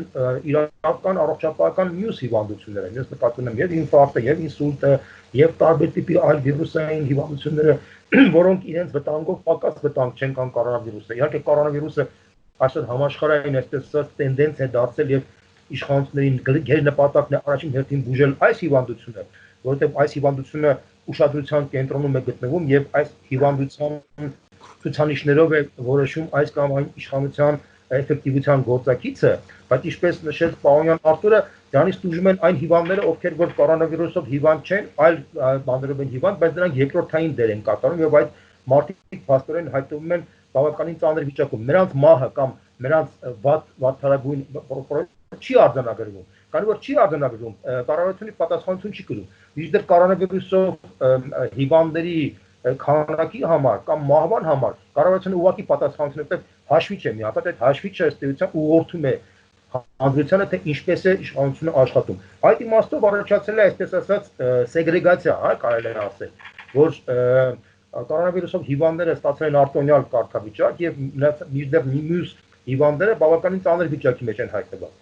իրական առողջապահական մյուս հիվանդությունները ես նկատում եմ եւ ինֆարկտը եւ ինսուլտը եւ տարբեր տիպի այլ վիրուսային հիվանդությունները որոնք իրենց վտանգով պակաս վտանգ չեն կան կորոնավիրուսը իհարկե կորոնավիրուսը այսօր համաշխարհային այսպես տենդենս է դարձել եւ իշխանություններին գեր նպատակն է առաջին հերթին բուժել այս հիվանդությունը որովհետեւ այս հիվանդությունը ուշադրության կենտրոնում է գտնվում եւ այս հիվանդության ցուցանիշներով է որոշում այս կամ այն իշխանության էֆեկտիվության գործակիցը, բայց ինչպես նշեց Պաոյան Արտուրը, դրանից դժում են այն հիվանդները, ովքեր որ կորոնավիրուսով հիվանդ չեն, այլ բաներով են հիվանդ, բայց դրանք երկրորդային դեր են կատարում եւ այդ մարդիկ փաստորեն հայտնվում են բավականին ծանր վիճակում։ Նրանց մահը կամ նրանց վատթարագույն չի արձանագրվում։ Քանի որ չի արձանագրվում, կառավարությունը պատասխանատվություն չի կրում։ Մինչդեռ կորոնավիրուսով հիվանդների քանակի համար կամ մահվան համար կառավարությունը ուղղակի պատասխանատվություն է հաշվի չէ մի հատ այդ հաշվիչը ըստ էության ուղղորդում է հանրությանը թե ինչպես է իշխանությունը աշխատում այդ իմաստով առաջացել է այսպես ասած սեգրեգացիա հա կարելի է ասել որ կորոնավիրուսով հիվանդները ստացել են արտոնյալ կարգավիճակ եւ մինչդեռ մյուս հիվանդները բավականին ծանր վիճակի մեջ են հայտնվել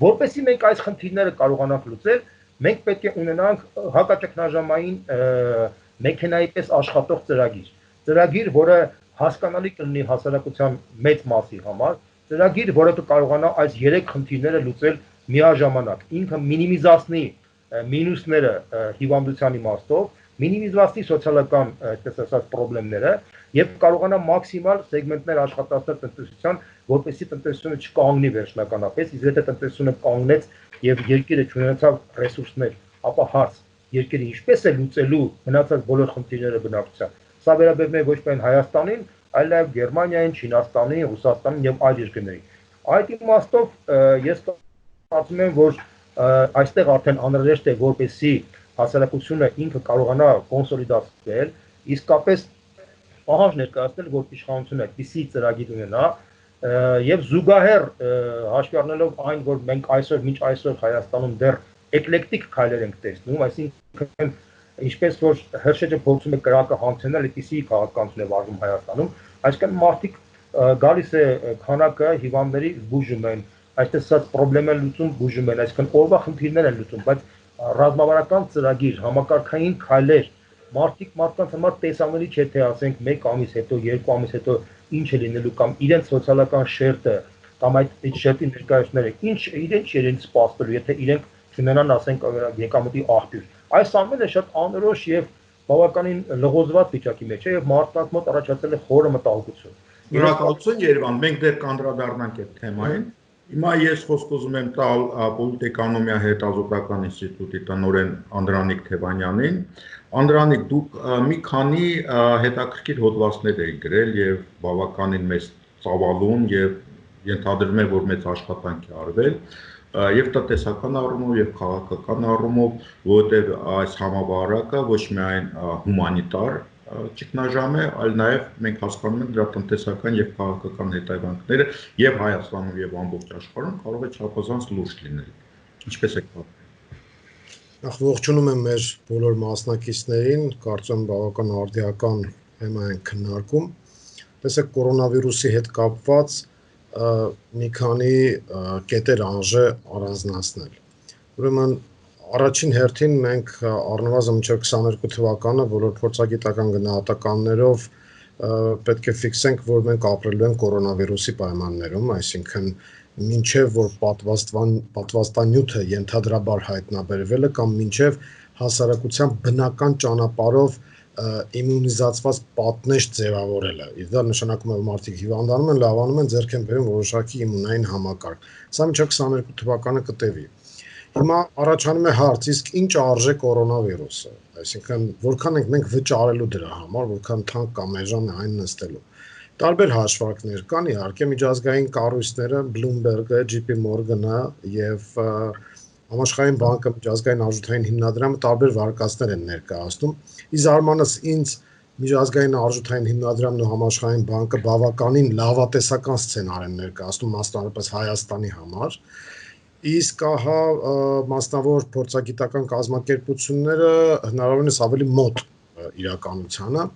որպեսզի մենք այս խնդիրները կարողանանք լուծել մենք պետք է ունենանք հակաճգնաժամային մեքենայի պես աշխատող ծրագիր որը հասկանալի կլինի հասարակության մեծ մասի համար, ծրագիր, որը կկարողանա այս 3 խնդիրները լուծել միաժամանակ, ինքը մինիմիզացնի մինուսները հիվանդության իմաստով, մինիմիզացնի սոցիալական, այսպես ասած, խնդիրները եւ կարողանա մաքսիմալ սեգմենտներ աշխատացնել տնտեսության, որպեսզի տնտեսությունը չկանգնի վերջնականապես, իսկ եթե տնտեսությունը կանգնեց եւ երկիրը չունեցավ ռեսուրսներ, ապա հարց երկիրը ինչպես է լուծելու մնացած բոլոր խնդիրները բնակչության Սա վերաբերում է ոչ միայն Հայաստանին, այլ նաև Գերմանիային, Չինաստանին, Ռուսաստանին եւ այլ երկրներին։ Այդ իմաստով ես կարծում եմ, որ այստեղ արդեն անհրաժեշտ է, որպեսզի հասարակությունը ինքը կարողանա կոնսոլիդացվել, իսկապես պահանջ ներկայացնել, որ իշխանությունը այդպիսի ծրագիր ունենա եւ զուգահեռ հաշվի առնելով այն, որ մենք մինչ այսօր Հայաստանում դեռ էկլեկտիկ քայլեր ենք տեսնում, այսինքն Ինչպես որ Հրշեջը փորձում է կրակը հանգցնել, այդպիսի քաղաքականություն է վարվում Հայաստանում, այսինքն մարդիկ գալիս է քանակը հիվանդների բուժում են, այսպես ասած խնդիրներ են լուծում, բուժում են, այսինքն օրվա խնդիրներ են լուծում, բայց ռազմավարական ծրագիր, համակարգային քայլեր, մարդկանց համար տեսանելի չէ թե ասենք 1 ամիս հետո, 2 ամիս հետո ինչ է լինելու կամ իրենց սոցիալական շերտը կամ այդ շերտի ներկայացնելը, ինչ իրենց սպասվելու, եթե իրենք չունենան ասենք եկամտի աղբյուր Այս ամենը շատ անորոշ եւ բավականին լղոզված վիճակի մեջ է եւ մարդկանց մոտ առաջացել է խորը մտահոգություն։ Շնորհակալություն Երևան, մենք դեռ կանդրադառնանք այդ թեմային։ Հիմա ես խոսք ուզում եմ տալ Պոլիտէկոնոմիա հետազոտական ինստիտուտի տնօրեն Անդրանիկ Թևանյանին։ Անդրանիկ, դուք մի քանի հետաքրքիր հոդվածներ եք գրել եւ բավականին մեծ ծավալուն եւ ենթադրվում է, որ մեծ աշխատանք է արվել Եվ տնտեսական առումով եւ քաղաքական առումով, որտեղ այս համավարակը ոչ միայն հումանիտար ճգնաժամ է, այլ նաեւ մենք հասկանում ենք դրա տնտեսական եւ քաղաքական հետևանքները եւ Հայաստանում եւ ամբողջ աշխարհում կարող է չափազանց լուրջ լինել։ Ինչպես եք պատկերացնում։ Նախ ողջունում եմ մեր բոլոր մասնակիցներին, կարծում եմ բավական արդիական թեմա են քննարկում։ Տեսեք կորոնավիրուսի հետ կապված մի քանի կետեր անժե առանձնացնել։ Ուրեմն առաջին հերթին մենք առնվազն մինչև 22 թվականը բոլոր փորձագիտական գնահատականներով պետք է ֆիքսենք, որ մենք ապրելու ենք կորոնավիրուսի պայմաններում, այսինքն մինչև որ պատվաստանյութը ենթադրաբար հայտնաբերվելը կամ մինչև հասարակության բնական ճանապարհով իմունիզացված պատնեշ ձևավորելը։ Դա նշանակում է, որ մարդիկ հիվանդանում են, լավանում են, ձեռք են բերում որոշակի իմունային համակարգ։ Սա մինչև 22 թվականը կտևի։ Հիմա առաջանում է հարց, իսկ ինչ արժե կորոնավիրուսը, այսինքն որքան ենք մենք վճարելու դրա համար, որքան թանկ կամ էժան է այն նստելու։ Տարբեր հաշվարկներ կան, իհարկե միջազգային կառույցները, Bloomberg-ը, JP Morgan-ը եւ Համաշխարհային բանկը, միջազգային արժութային հիմնադրամը տարբեր վարկածներ են ներկայացնում։ Ի զարմանս ինձ միջազգային արժութային հիմնադրամն ու Համաշխարհային բանկը բավականին լավատեսական սցենար են ներկայացնում, մասնավորապես Հայաստանի համար։ Իսկ ահա մասնավոր փորձագիտական կազմակերպությունները հնարավորինս ավելի մոտ իրականությանը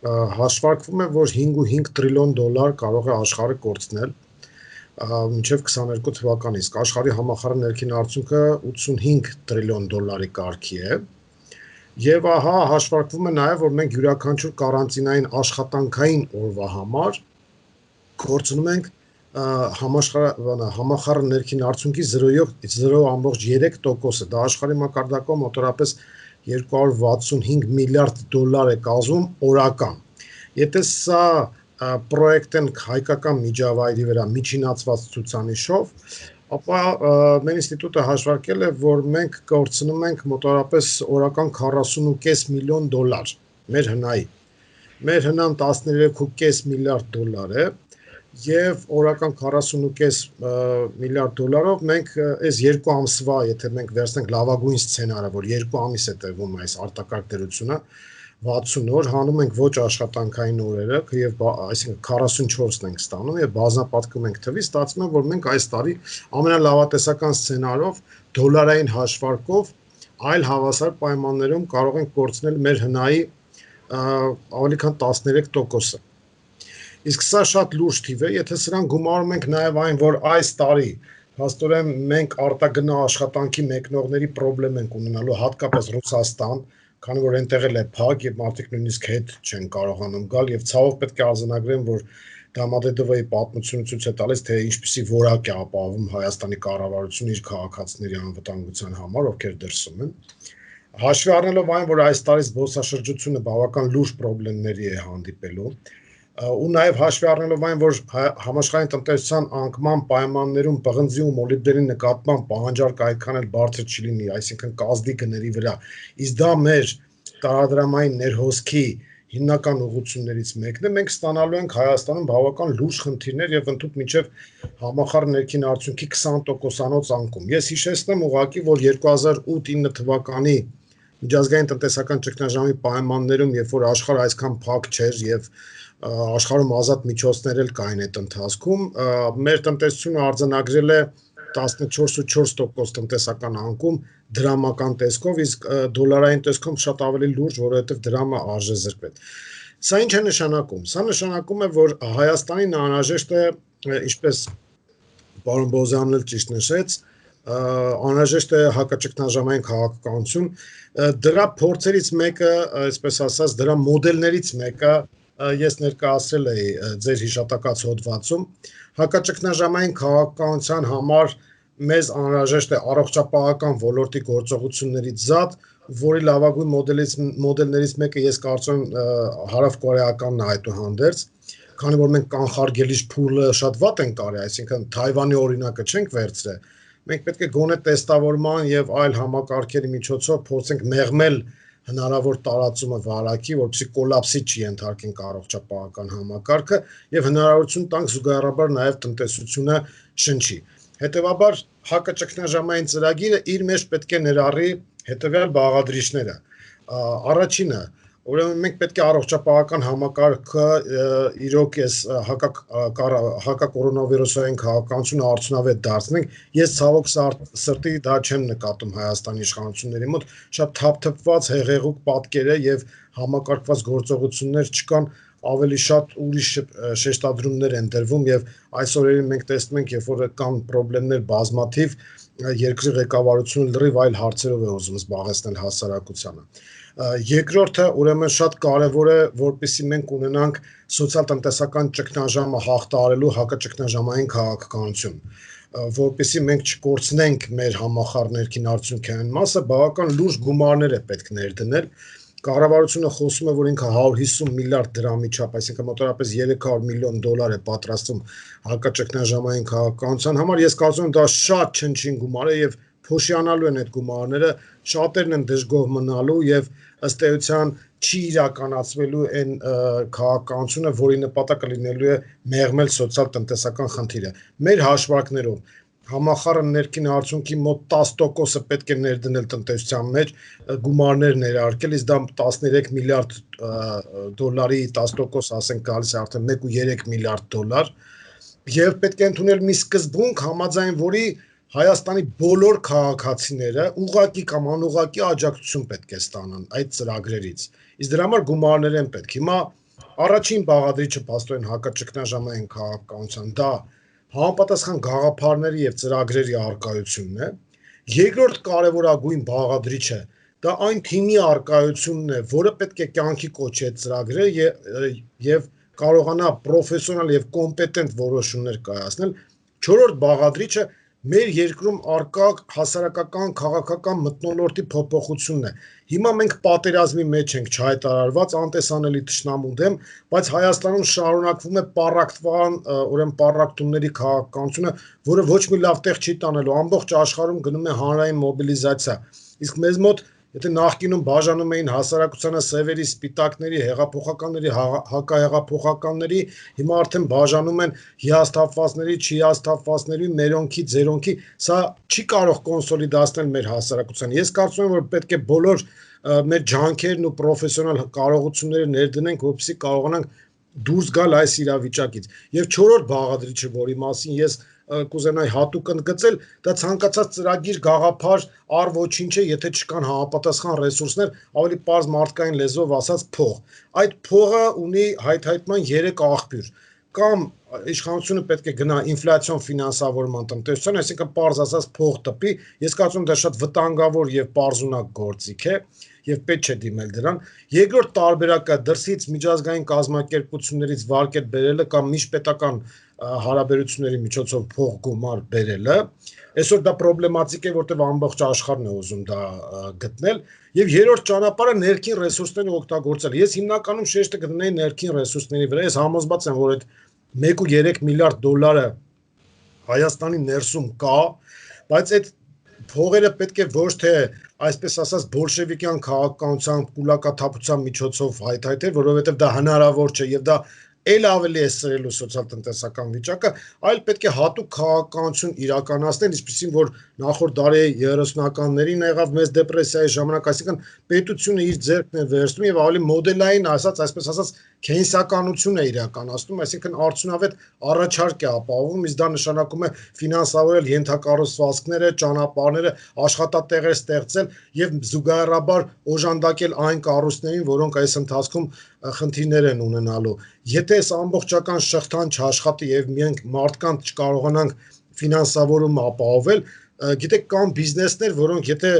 հաշվարկվում է, որ 5.5 տրիլիոն դոլար կարող է աշխարհը կորցնել մինչև 22 թվականի, իսկ աշխարհի համախառն ներքին արդյունքը 85 տրիլիոն դոլարի կարգի է։ Եվ ահա հաշվարկվում է նաև, որ մենք յուրաքանչյուր կարանտինային աշխատանքային օրվա համար կորցնում ենք համախառն ներքին արդյունքի 0.3%-ը, դա աշխարհի մակարդակով մոտավորապես 265 միլիարդ դոլար է կազմում օրական։ Եթե սա պրոյեկտ են հայկական միջավայրի վրա միջինացված ցուցանիշով, ապա մեր ինստիտուտը հաշվարկել է, որ մենք կորցնում ենք մոտավորապես օրական 40.5 միլիոն դոլար մեր հնայի։ Մեր հնան 13.5 միլիարդ դոլար է, եւ օրական 40.5 միլիարդ դոլարով մենք այս 2 ամսվա, եթե մենք վերցնենք լավագույն սցենարը, որ 2 ամիս է տևում այս արտակարգ դերությունը, 60 օր հանում ենք ոչ աշխատանքային օրերը, եւ այսինքն 44-ն ենք ստանում եւ բազմապատկում ենք թվի, ստացվում է, որ մենք այս տարի ամենալավատեսական սցենարով դոլարային հաշվարկով այլ հավասար պայմաններում կարող ենք կորցնել մեր հնայի ավելի քան 13%-ը։ Իսկ սա շատ լուրջ թիվ է, եթե սրան գումարում ենք նաև այն, որ այս տարի փաստորեն մենք արտագնա աշխատանքի մեկնողների խնդրեմ ենք ունենալու, հատկապես Ռուսաստան, քանի որ այնտեղ էլ է փակ եւ մարդիկ նույնիսկ հետ չեն կարողանում գալ եւ ցավով պետք է արձանագրեմ, որ Դամադեդովայի պատմությունը ցույց է տալիս, թե ինչպիսի որակ է ապահովում Հայաստանի կառավարությունը իր քաղաքացիների անվտանգության համար, ովքեր դրսում են։ Հաշվի առնելով այն, որ այս տարի զբոսաշրջությունը բավական լուրջ խնդիրների է հանդիպելու, ու նաև հաշվի առնելով այն, որ համաշխարհային տնտեսության անկման պայմաններում պղնձի ու մոլիբդենի նկատմամբ պահանջարկը այդքան էլ բարձր չի լինի, այսինքն կազդի գների վրա, իսկ դա մեր տարադրամային ներհոսքի հիմնական ուղղություններից մեկն է, մենք ստանալու ենք Հայաստանում բավական լուրջ խնդիրներ եւ ընդհանուր մինչեւ համախառն ներքին արդյունքի 20%-անոց անկում։ Ես հիշեցնեմ ուղղակի, որ 2008-9 թվականի միջազգային տնտեսական ճգնաժամի պայմաններում, երբ որ աշխարհը այսքան փակ չէր եւ աշխարհում ազատ միջոցներ էլ կային այդ ընթացքում, մեր տնտեսությունը արձանագրել է 14.4% տնտեսական անկում դրամական տեսքով, իսկ դոլարային տեսքով շատ ավելի լուրջ, որովհետև դրամը արժեզրկվեց։ Սա ինչ է նշանակում։ Սա նշանակում է, որ Հայաստանին անհրաժեշտ է, ինչպես պարոն Բոզյանն էլ ճիշտ նշեց, անհրաժեշտ է հակաճգնաժամային քաղաքականություն, դրա փորձերից մեկը, այսպես ասած, դրա մոդելներից մեկը ես ներկայացրել էի ձեր հիշատակած հոդվածում, հակաճգնաժամային քաղաքականության համար մեզ անհրաժեշտ է առողջապահական ոլորտի գործողություններից զատ, որի լավագույն մոդելներից մեկը ես կարծում եմ հարավկորեականն է այդուհանդերձ, քանի որ մենք կանխարգելիչ փուլը շատ վատ ենք արել, այսինքն Թայվանի օրինակը չենք վերցրել, մենք պետք է գոնե տեստավորման եւ այլ համակարգերի միջոցով փորձենք մեղմել հնարավոր տարածումը վարակի, որպեսզի կոլապսի չի ենթարկենք առողջապահական համակարգը եւ հնարավորություն տանք զուգահեռաբար նաեւ տնտեսությունը շնչի։ Հետևաբար հակաճգնաժամային ծրագիրը իր մեջ պետք է ներառի հետեւյալ բաղադրիչները։ Առաջինը, ուրեմն մենք պետք է առողջապահական համակարգը իրոք էս հակակորոնավիրուսային քաղաքականությունը արդյունավետ դարձնենք։ Ես ցավոք սրտի դա չեմ նկատում Հայաստանի իշխանությունների մոտ, շատ թափթփված հեղեղուկ պատկեր է եւ համակարգված գործողություններ չկան, ավելի շատ ուրիշ շեշտադրումներ են դրվում եւ այս օրերին մենք տեսնում ենք, երբ որ կան խնդիրներ բազմաթիվ, երկրի ղեկավարությունը լրիվ այլ հարցերով է ուզում զբաղեցնել հասարակությանը։ Երկրորդը ուրեմն շատ կարևոր է, որպեսզի մենք ունենանք սոցիալ-տնտեսական ճգնաժամը հաղթահարելու հակաճգնաժամային քաղաքականություն։ որպեսզի մենք չկորցնենք մեր համախառներքին արդյունքի այն մասը, բավական լուրջ գումարներ է պետք ներդնել։ Կառավարությունը խոսում է, որ ինքը 150 միլիարդ դրամի չափ, այսինքն մոտավորապես 300 միլիոն դոլար է պատրաստում հակաճգնաժամային քաղաքականության համար։ Ես կարծում եմ դա շատ չնչին գումար է եւ փոշիանալու են այդ գումարները, շատերն են դժգոհ մնալու եւ ըստ էության չի իրականացվելու այն քաղաքականությունը, որի նպատակը լինելու է մեղմել սոցիալ-տնտեսական խնդիրը։ Մեր հաշվարկներով համախառն ներքին արդյունքի մոտ 10%-ը պետք է ներդնել տնտեսության մեջ, գումարներ ներարկել, իսկ դա 13 միլիարդ դոլարի 10%, ասենք գալիս է արդեն 1.3 միլիարդ դոլար, եւ պետք է ընդունել մի սկզբունք, համաձայն որի Հայաստանի բոլոր քաղաքացիները ուղղակի կամ անուղղակի աջակցություն պետք է ստանան այդ ծրագրերից։ Իսկ դրա համար գումարներ են պետք։ Հիմա առաջին բաղադրիչը փաստորեն հակաճգնաժամային քաղաքականության դա համապատասխան գաղափարների եւ ծրագրերի արկայությունն է։ Երկրորդ կարևորագույն բաղադրիչը դա այն թիմի արկայությունն է, որը պետք է կյանքի կոչի այդ ծրագրերը եւ կարողանա պրոֆեսիոնալ եւ կոմպետենտ որոշումներ կայացնել։ Չորրորդ բաղադրիչը մեր երկրում արկա հասարակական քաղաքական մթնոլորտի փոփոխությունն է։ Հիմա մենք պատերազմի մեջ ենք չհայտարարված անտեսանելի թշնամու դեմ, բայց Հայաստանում շարունակվում է պառակտվան, ուրեմն պառակտումների քաղաքականությունը, որը ոչ մի լավ տեղ չի տանելու։ Ամբողջ աշխարհում գնում է հանրային մոբիլիզացիա։ Իսկ մեզ մոտ եթե նախկինում բաժանում էին հասարակությանը սևերի, սպիտակների, հեղափոխականների, հակահեղափոխականների, հիմա արդեն բաժանում են հիասթափվածների, չհիասթափվածների, մերոնքի, ձերոնքի, սա չի կարող կոնսոլիդացնել մեր հասարակությանը։ Ես կարծում եմ, որ պետք է բոլոր մեր ջանքերն ու պրոֆեսիոնալ կարողությունները ներդնենք, որպեսզի կարողանանք դուրս գալ այս իրավիճակից։ Եվ չորրորդ բաղադրիչը, որի մասին ես կուզենայի հատուկ ընդգծել, դա ցանկացած ծրագիր, գաղափար, առ ոչինչ է, եթե չկան համապատասխան ռեսուրսներ, ավելի պարզ մարդկային լեզվով ասած փող։ Այդ փողը ունի հայթայթման 3 աղբյուր։ Կամ իշխանությունը պետք է գնա ինֆլյացիոն ֆինանսավորման տնտեսության, այսինքն պարզ ասած փող տպի։ Ես կարծում եմ դա շատ վտանգավոր եւ պարզունակ գործիք է եւ պետք չէ դիմել դրան։ Երկրորդ տարբերակը դրսից միջազգային կազմակերպություններից վարկետ բերելը կամ միջպետական հարաբերությունների միջոցով փող գումար բերելը, այսօր դա պրոբլեմատիկ է, որտեղ ամբողջ աշխարհն է ուզում դա գտնել, եւ երրորդ ճանապարհը ներքին ռեսուրսները օգտագործել։ Ես հիմնականում շեշտը կդնեի ներքին ռեսուրսների վրա։ Ես համոզված եմ, որ այդ 1.3 միլիարդ դոլարը Հայաստանի ներսում կա, բայց այդ փողերը պետք է ոչ թե այսպես ասած բոլշևիկյան քաղաքականության կուլակաթափության միջոցով հայթայթել, որովհետև դա հնարավոր չէ եւ դա էլ ավելի է սրելու սոցիալ-տնտեսական վիճակը, այլ պետք է հատուկ քաղաքականություն իրականացնել, ինչպեսին որ նախորդ դարի 30-ականներին եղավ մեծ դեպրեսիայի ժամանակ, այսինքն պետությունը իր ձեռքն է վերցնում եւ ավելի մոդելային ասած, այսպես ասած, քեյնսականություն է իրականացնում, այսինքն արդյունավետ առաջարկ է ապահովում, իսկ դա նշանակում է ֆինանսավորել ենթակառուցվածքները, ճանապարհները, աշխատատեղեր ստեղծել եւ զուգահեռաբար օժանդակել այն կառույցներին, որոնք այս ընթացքում խնդիրներ են ունենալու։ Եթե այս ամբողջական շղթան չաշխատի եւ մենք մարդկանց չկարողանանք ֆինանսավորումը ապահովել, գիտեք, կան բիզնեսներ, որոնք եթե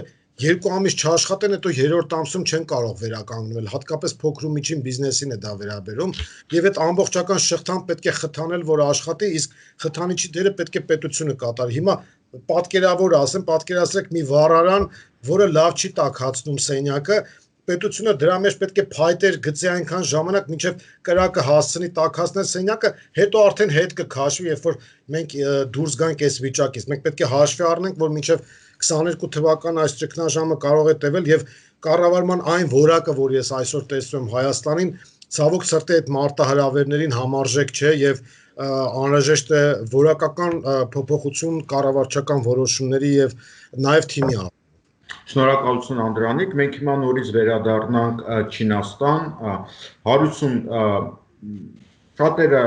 2 ամիս չաշխատեն, հետո 3-րդ ամսում չեն կարող վերականգնվել, հատկապես փոքր ու միջին բիզնեսին է դա վերաբերում, եւ այդ ամբողջական շղթան պետք է խթանել, որ աշխատի, իսկ խթանիչի դերը պետք է պետությունը կատարի։ Հիմա պատկերավոր ասեմ, պատկերացրեք մի վառարան, որը լավ չի տաքացնում սենյակը, պետությունը դրա մեջ պետք է փայտեր գծի այնքան ժամանակ, մինչև կրակը հասցնի տաքացնել սենյակը, հետո արդեն հետ կքաշվի, երբ որ մենք դուրս գանք այս վիճակից։ Մենք պետք է հաշվի առնենք, որ մինչև 22 թվական այս ճգնաժամը կարող է տևել եւ կառավարման այն որակը, որ ես այսօր տեսնում եմ Հայաստանին, ցավոք սրտի այդ մարտահրավերներին համարժեք չէ եւ անհրաժեշտ է որակական փոփոխություն կառավարչական որոշումների եւ նաեւ թիմի։ Շնորհակալություն Անդրանիկ, մենք հիմա նորից վերադառնանք Չինաստան, հարություն շատերը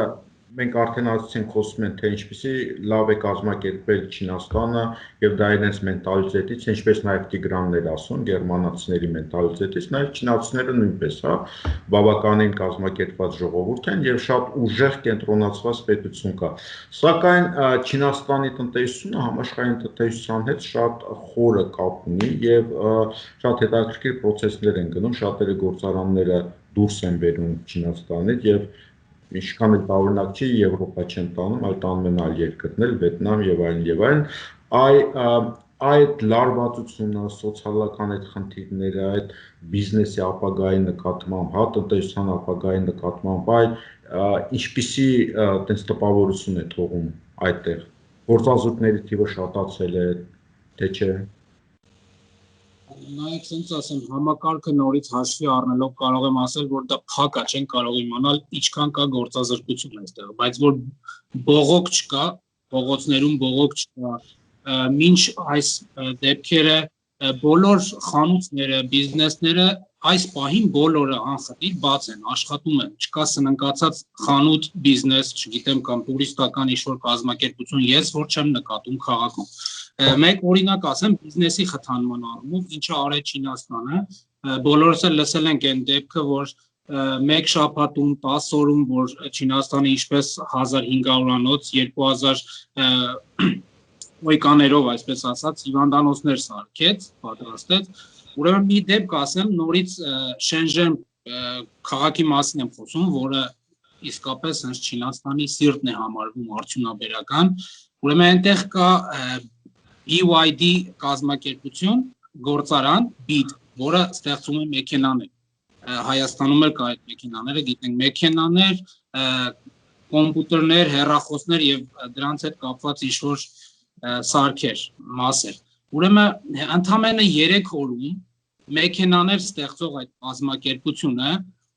մենք արդեն ասացինք խոսում են, թե ինչպեսի լավ է կազմակերպել Չինաստանը եւ դա իրենց մենտալիտետից, ինչպես նաեւ Տիգրանն էր ասում, գերմանացիների մենտալիտետից, նաեւ չինացիները նույնպես, բավականին կազմակերպված ժողովուրդ են եւ շատ ուժեղ կենտրոնացված պետություն կա։ Սակայն Չինաստանի տնտեսությունը համաշխարհային տնտեսության հետ շատ խորը կապ ունի եւ շատ հետաքրքիր process-ներ են գնում, շատերը գործարանները դուրս են բերում Չինաստանից եւ ինչքան էլ տարօրինակ չի, Եվրոպա չեն տանում, այլ տանում են այլ երկրներ, Վիետնամ եւ այլն, այդ լարվածությունը, սոցիալական այդ խնդիրները, այդ բիզնեսի ապագայի նկատմամբ, տնտեսության ապագայի նկատմամբ, ինչպիսի տենց տպավորություն է թողում այդտեղ, գործազուրկների թիվը շատացել է, թե չէ։ Նայեք, ասենց ասեմ, համակարգը նորից հաշվի առնելով կարող եմ ասել, որ դա փակ է, չեն կարող իմանալ ինչքան կա գործազրկություն այստեղ, բայց որ բողոք չկա, փողոցներում բողոք չկա, մինչ այս դեպքերը բոլոր խանութները, բիզնեսները այս պահին բոլորը անխտիր բաց են, աշխատում են, չկա սննկացած խանութ, բիզնես, չգիտեմ, կամ տուրիստական ինչ-որ կազմակերպություն, ես որ չեմ նկատում քաղաքում։ Մեկ օրինակ ասեմ, բիզնեսի խթանման առումով, ինչը արեց Չինաստանը, բոլորս էլ լսել ենք այն դեպքը, որ մեկ շաբաթում, 10 օրում, որ Չինաստանը ինչպես 1500-անոց, 2000 ոյկաներով, այսպես ասած, հիվանդանոցներ սարքեց, պատրաստեց, ուրեմն մի դեպք ասեմ, նորից Շենժեն քաղաքի մասին եմ խոսում, որը իսկապես հենց Չինաստանի սիրտն է համարվում արդյունաբերական, ուրեմն այնտեղ կա BYD կազմակերպություն, գործարան, BYD, որը ստեղծում է մեքենաներ, Հայաստանում էլ կա այդ մեքենաները, գիտենք, մեքենաներ, կոմպյուտերներ, հեռախոսներ եւ դրանց հետ կապված ինչ-որ սարքեր, մասեր։ Ուրեմն ընդամենը 3 օրում մեքենաներ ստեղծող այդ կազմակերպությունը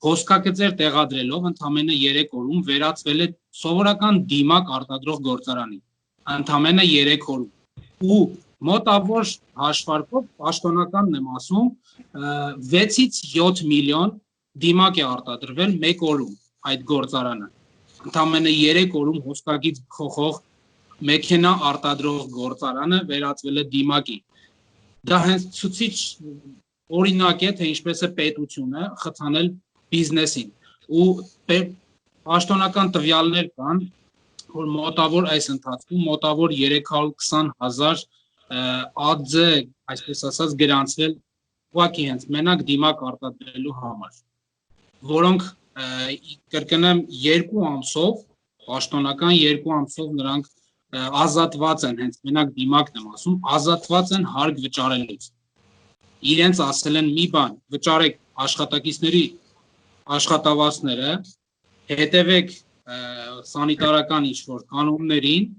հոսքագծեր տեղադրելով ընդամենը 3 օրում վերածվել է սովորական դիմակ արտադրող գործարանի։ Ընդամենը 3 օրում։ Ու մոտավոր հաշվարկով, պաշտոնականն եմ ասում, 6-ից 7 միլիոն դիմակ է արտադրվել 1 օրում այդ գործարանը։ Ընդամենը 3 օրում հոսքագիծ փոխող մեքենա արտադրող գործարանը վերածվել է դիմակի։ Դա հենց ցուցիչ օրինակ է, թե ինչպես է պետությունը խթանել բիզնեսին։ Ու պաշտոնական տվյալներ կան, որ մոտավոր այս ընթացքում մոտավոր 320,000 ԱԴԶ, այսպես ասած, գրանցվել ուղղակի հենց մենակ դիմակ արտադրելու համար, որոնք կրկնեմ 2 ամսով, պաշտոնական 2 ամսով նրանք ազատված են, հենց մենակ դիմակն եմ ասում, ազատված են հարկ վճարելուց։ Իրենց ասել են մի բան, վճարեք աշխատակիցների աշխատավարձները, հետևեք սանիտարական ինչ-որ կանոններին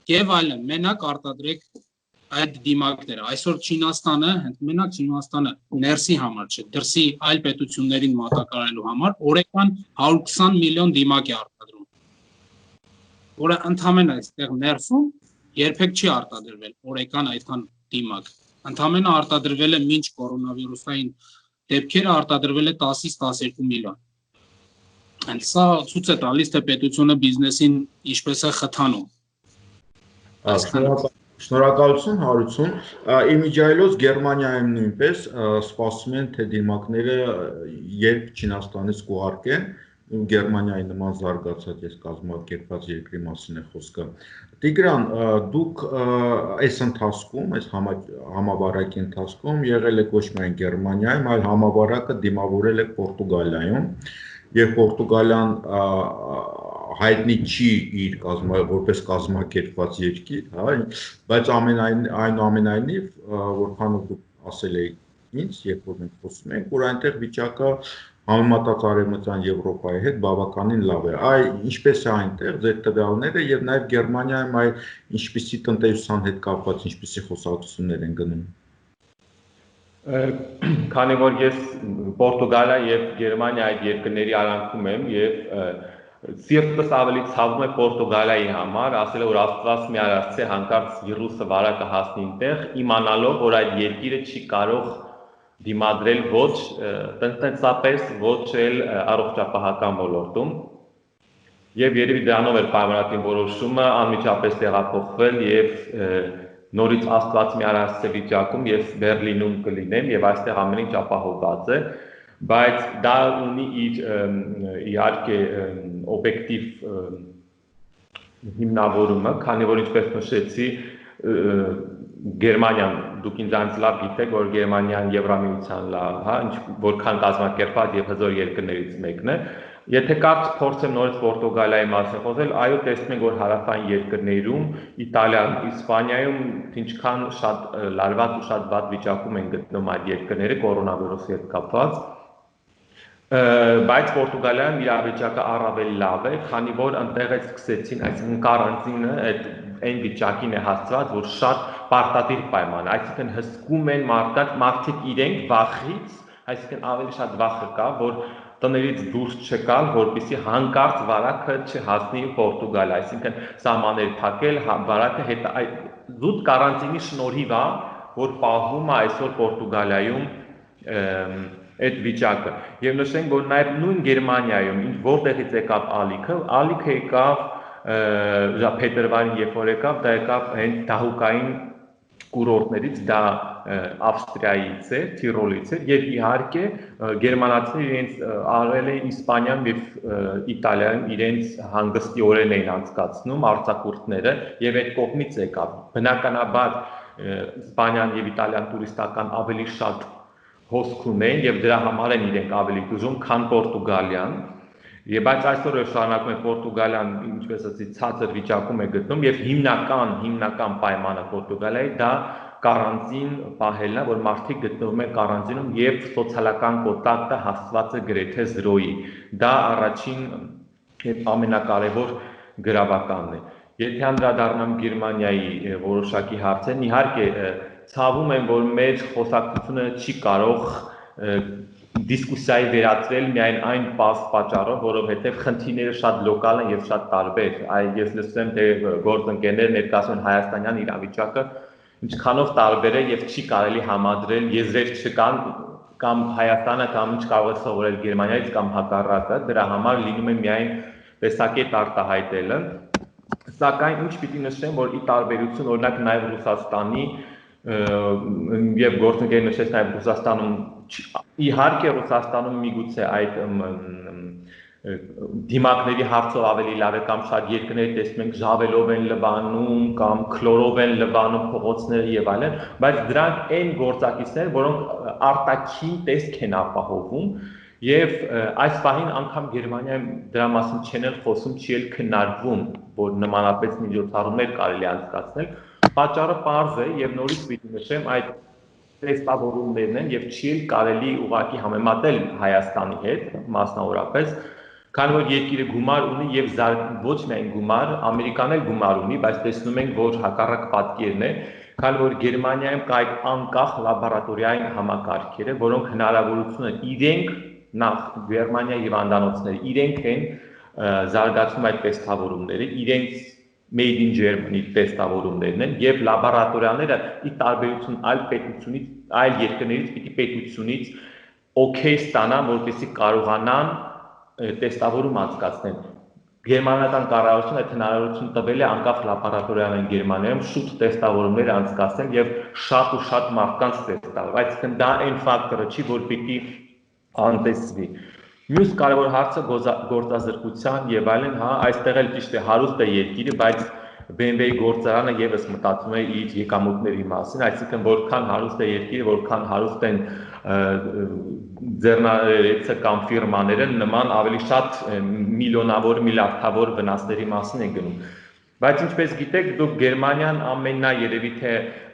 եւ այլն, մենակ արտադրեք այդ դիմակները։ Այսօր Չինաստանը, հենց մենակ Չինաստանը ներսի համար չէ, դրսի այլ պետություններին մատակարարելու համար օրական 120 միլիոն դիմակ է արտադրում, որը ընդամենը այստեղ ներսում երբեք չի արտադրվել օրական այդքան դիմակ։ Ընդամենը արտադրվել է մինչ կորոնավիրուսային դեպքերը արտադրվել է 10-ից 12 միլիոն։ Հենց սա ցույց է տալիս, թե պետությունը բիզնեսին ինչպես է խթանում։ Շնորհակալություն Հարություն։ Իմիջիայլոց Գերմանիայում նույնպես սպասում են, թե դիմակները երբ Չինաստանից կուղարկեն, Գերմանիայի նման զարգացած ես կազմակերպված երկրի մասին է խոսքը։ Տիգրան, դուք այս ընթացքում, այս համավարակի ընթացքում եղել եք ոչ միայն Գերմանիայում, այլ համավարակը դիմավորել եք Պորտուգալիայում, եւ Պորտուգալիան հայտնի չի իր որպես կազմակերպված երկիր, հա, բայց այնուամենայնիվ, որքան դուք ասել եք ինձ, երբ որ մենք խոսում ենք, որ այնտեղ վիճակը համեմատած Արևմտյան Եվրոպայի հետ բավականին լավ է։ Ինչպես է այնտեղ ձեր տվյալները եւ նաեւ Գերմանիայում ինչպիսի տնտեսության հետ կապված ինչպիսի խոսակցություններ են գնում։ Քանի որ ես Պորտուգալիա եւ Գերմանիա այդ երկրների արանքում եմ եւ սիրտս ավելի ցավում է Պորտուգալիայի համար, ասել որ Աստված մի արարծե հանկարծ վիրուսը վարակը հասնի այնտեղ, իմանալով որ այդ երկիրը չի կարող դիմադրել ոչ տնտեսապես, ոչ էլ առողջապահական ոլորտում։ Եվ երևի դրանով էր պայմանական որոշումը անմիջապես տեղափոխվել եւ նորից Աստված մի արարծե վիճակում ես Բերլինում կլինեմ եւ այստեղ ամեն ինչ ապահովված է, բայց դա ունի իր իհարկե օբյեկտիվ հիմնավորումը, քանի որ ինչպես նշեցի, Գերմանիան, դուք ինձանից լավ գիտեք, որ Գերմանիան Եվրամիության լավ, հա, որքան կազմակերպված եւ հզոր երկրներից մեկն է, Եթե կարճ փորձեմ նորից Պորտուգալիայի մասին խոսել, այո, տեսնում ենք, որ հարավային երկրներում, Իտալիայում, Իսպանիայում ինչքան շատ լարված ու շատ վատ վիճակում են գտնում այդ երկրները կորոնավիրուսի հետ կապված, բայց Պորտուգալիայում իրավիճակը առավել լավ է, քանի որ այնտեղ սկսեցին, այսինքն կարանտինը այն վիճակին է հասցված, որ շատ պարտադիր պայման, այսինքն հսկում են մարդիկ իրենք վախից, այսինքն ավելի շատ վախը կա, որ տներից դուրս չգալ, որպեսզի հանկարծ վարակը չհասնի Պորտուգալիա, այսինքն սահմաններ փակել, վարակը զուտ կարանտինի շնորհիվ է, որ պահվում է այսօր Պորտուգալիայում այդ վիճակը։ Եվ նշենք, որ նաև նույն Գերմանիայում, որտեղից եկավ ալիքը եկավ փետրվարին, երբ որ եկավ, դա եկավ հենց դահուկային կուրորտներից, դա Ավստրիայից է, Թիրոլից է, եւ իհարկե գերմանացիները իրենց արել են Իսպանիայում եւ Իտալիայում իրենց հանգստի օրերն էին անցկացնում արձակուրդները եւ այդ կողմից եկավ։ Բնականաբար Իսպանիան եւ Իտալիան տուրիստական ավելի շատ հոսք ունեն եւ դրա համար են իրենք ավելի դժում, քան Պորտուգալիան։ Եվ բայց այսօր շարունակում է Պորտուգալիան, ինչպես ասեցի, ցածր վիճակում է գտնում եւ հիմնական պայմանը Պորտուգալիայի դա կարանտին պահելն է, որ մարդիկ գտնվում են կարանտինում եւ սոցիալական կոնտակտը հասցված է գրեթե 0-ի։ Դա առաջին եւ ամենակարևոր գրավականն է։ Եթե անդրադառնամ Գերմանիայի որոշակի հարցերին, իհարկե ցավում եմ, որ մեր խոսակցությունը չի կարող դիսկուսիայի վերածվել միայն այն պատճառով, որովհետև խնդիրները շատ լոկալ են եւ շատ տարբեր։ Ես լսում եմ, թե գործընկերներ ներկայացնում են հայաստանյան իրավիճակը ինչքանով տարբեր է եւ չի կարելի համադրել, եզրեր չկան կամ Հայաստանը կամ ինչ կարող է սովորել Գերմանիայից կամ հակառակը, դրա համար լինում է միայն տեսակետ արտահայտելը։ Սակայն ինչ պիտի նշեմ, որ ի տարբերություն օրինակ նաեւ Ռուսաստանի եւ գործընկերներ նշեց նաեւ Ռուսաստանում իհարկե Ռուսաստանում միգուցե այդ դիմակների հարցով ավելի լավ է կամ շատ երկրներ տեսնում ենք ժավելով են լվանում կամ քլորով են լվանում փողոցները եւ այլն, բայց դրանք այն գործակիցներ, որոնք արտաքին տեսք են ապահովում եւ այս պահին անգամ Գերմանիայում դրա մասին չեն խոսում, չի էլ քննարկվում, որ նմանապես միջոցառումներ կարելի անցկացնել։ Պատճառը պարզ է եւ նորից պիտի նշեմ այդ տեստավորումներն են եւ չի էլ կարելի ուղղակի համեմատել Հայաստանի հետ մասնավորապես, քանի որ երկիրը գումար ունի եւ ոչ միայն գումար, Ամերիկան էլ գումար ունի, բայց տեսնում ենք, որ հակառակ պատկերն է, քանի որ Գերմանիայում կա այդ անկախ լաբորատորիային համակարգերը, որոնք հնարավորություն են իրենք նախ Գերմանիայի հիվանդանոցները իրենք են զարգացնում այդ տեստավորումները, իրենց Made in Germany տեստավորումներն են եւ լաբորատորիաները ի տարբերություն այլ պետությունից, այլ երկրներից պիտի պետությունից օքեյ ստանան, որպեսզի կարողանան տեստավորում անցկացնել։ Գերմանական կառավարությունը այդ հնարավորություն տվել է անկախ լաբորատորիաներին Գերմանիայում շուտ տեստավորումներ անցկացնել եւ շատ մարդկանց տեստավորել։ Այսինքն դա այն ֆակտորը չի, որ պիտի անտեսվի։ Մյուս կարևոր հարցը գործազրկության եւ այլն, հա, այստեղ էլ ճիշտ է հարուստ է երկիրը, բայց BMW-ի գործարանը եւս մտածում է իր եկամուտների մասին, այսինքն որքան հարուստ է երկիրը, որքան հարուստ են ձեռնարկատիրը կամ ֆիրմաները, նման ավելի շատ միլիոնավոր, միլիարդավոր վնասների մասին են գնում։ Բայց ինչպես գիտեք, դուք Գերմանիան ամենա երևի թե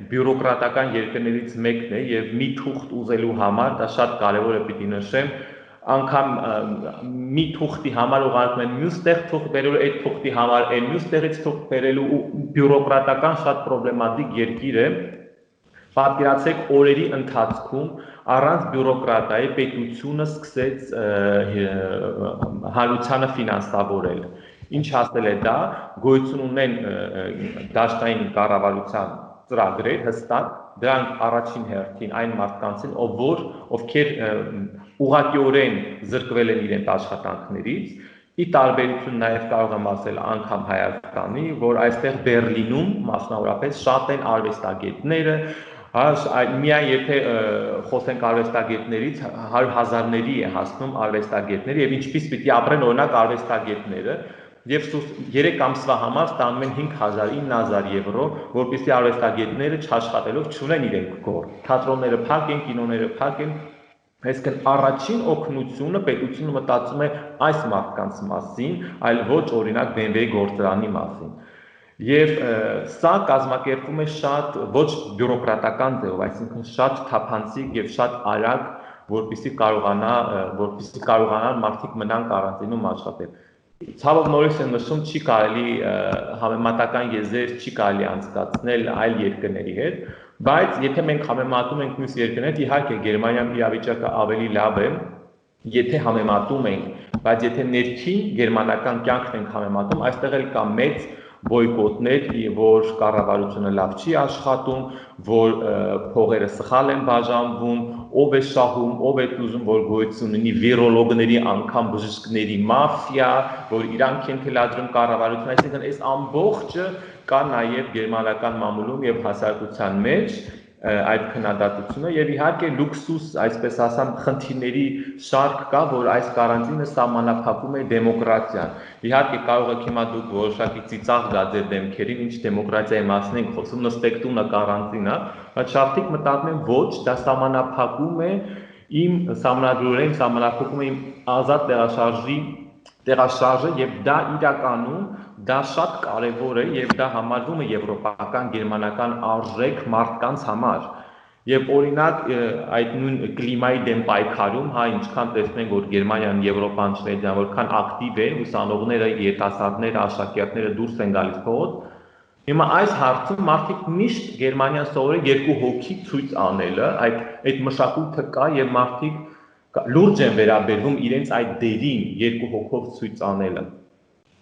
բյուրոկրատական երկրներից մեկն է եւ մի թուղթ ուզելու համար դա շատ կարեւոր է պիտի նշեմ, անգամ մի թուղթի համար ուղարկում են մյուս տեղ թուղթ բերելու, այդ թուղթի համար այն մյուս տեղից թուղթ բերելու ու բյուրոկրատական շատ պրոբլեմատիկ երկիր է։ Պատկերացրեք օրերի ընթացքում առանց բյուրոկրատիայի պետությունը սկսեց հանրությանը ֆինանսավորել։ Ինչ հասել է դա, գոյություն ունեն դաշտային կառավարության ծրագրեր հստակ, դրանք առաջին հերթին այն մարդկանց են, ովքեր ուղղակիորեն զրկվել են իրենց աշխատանքներից, ի տարբերություն նաև կարող եմ ասել անգամ Հայաստանի, որ այստեղ Բերլինում մասնավորապես շատ են արվեստագետները, միայն եթե խոսենք արվեստագետներից, 100,000-ների է հասնում արվեստագետները եւ ինչպես պիտի ապրեն օրինակ արվեստագետները եւ 3 ամսվա համար ստանում են 5,000, 9,000 եվրո, որպեսզի արվեստագետները չաշխատելով չունեն իրենք գործ։ Թատրոնները փակ են, կինոները փակ են Այսինքն առաջին օգնությունը պետությունը մտածում է այս մարդկանց մասին, այլ ոչ օրինակ BMW-ի գործարանի մասին։ Եվ սա կազմակերպվում է շատ ոչ բյուրոկրատական ձևով, այսինքն շատ թափանցիկ եւ շատ արագ, որպեսզի կարողանան մարդիկ մնան կարանտինում աշխատել։ Ցավոք նորից եմ նշում, չի կարելի համեմատական եզրեր չի կարելի անցկացնել այլ երկրների հետ, բայց եթե մենք համեմատում ենք մյուս երկրների հետ, իհարկե Գերմանիայում իրավիճակը ավելի լավ է, եթե համեմատում ենք, բայց եթե ներքին գերմանական կյանքն ենք համեմատում, այստեղ էլ կա մեծ բոյկոտներ, որ կառավարությունը լավ չի աշխատում, որ փողերը սխալ են բաժանվում, ով է շահում, ով է ուզում, որ գոյություն ունի վիրոլոգների անգամ բժիշկների մաֆիա, որ իրանք են թելադրում կառավարությունը, այսինքն այս ամբողջը կա նաև գերմանական մամուլում եւ հասարակության մեջ այդ քննադատությունը եւ իհարկե լուքսուս, այսպես ասեմ, խնդիրների շարք կա, որ այս կարանտինը սահմանափակում է դեմոկրատիան։ Իհարկե կարող եք հիմա դուք որոշակի ծիծաղ գա ձեր դեմքերին, ինչ դեմոկրատիայի մասին ենք խոսում, նստեք տունը կարանտինա, բայց շատիկ մտածում են ոչ, դա սահմանափակում է իմ սահմանադրորեն սահմանափակում է իմ ազատ տեղաշարժը եւ դա իրականում դա շատ կարևոր է եւ դա համարվում է եվրոպական գերմանական արժեք մարդկանց համար եւ օրինակ այդ նույն կլիմայի դեմ պայքարում հա ինչքան տեսնենք որ Գերմանիան Եվրոպան Շվեդիան որքան ակտիվ են ուսանողները երիտասարդները աշակերտները դուրս են գալիս փողոց հիմա այս հարցում մարդիկ միշտ Գերմանիան սովորել երկու հոգի ցույց անելը այդ մշակույթը կա եւ մարդիկ լուրջ են վերաբերվում իրենց այդ դերին երկու հոգով ցույց անելը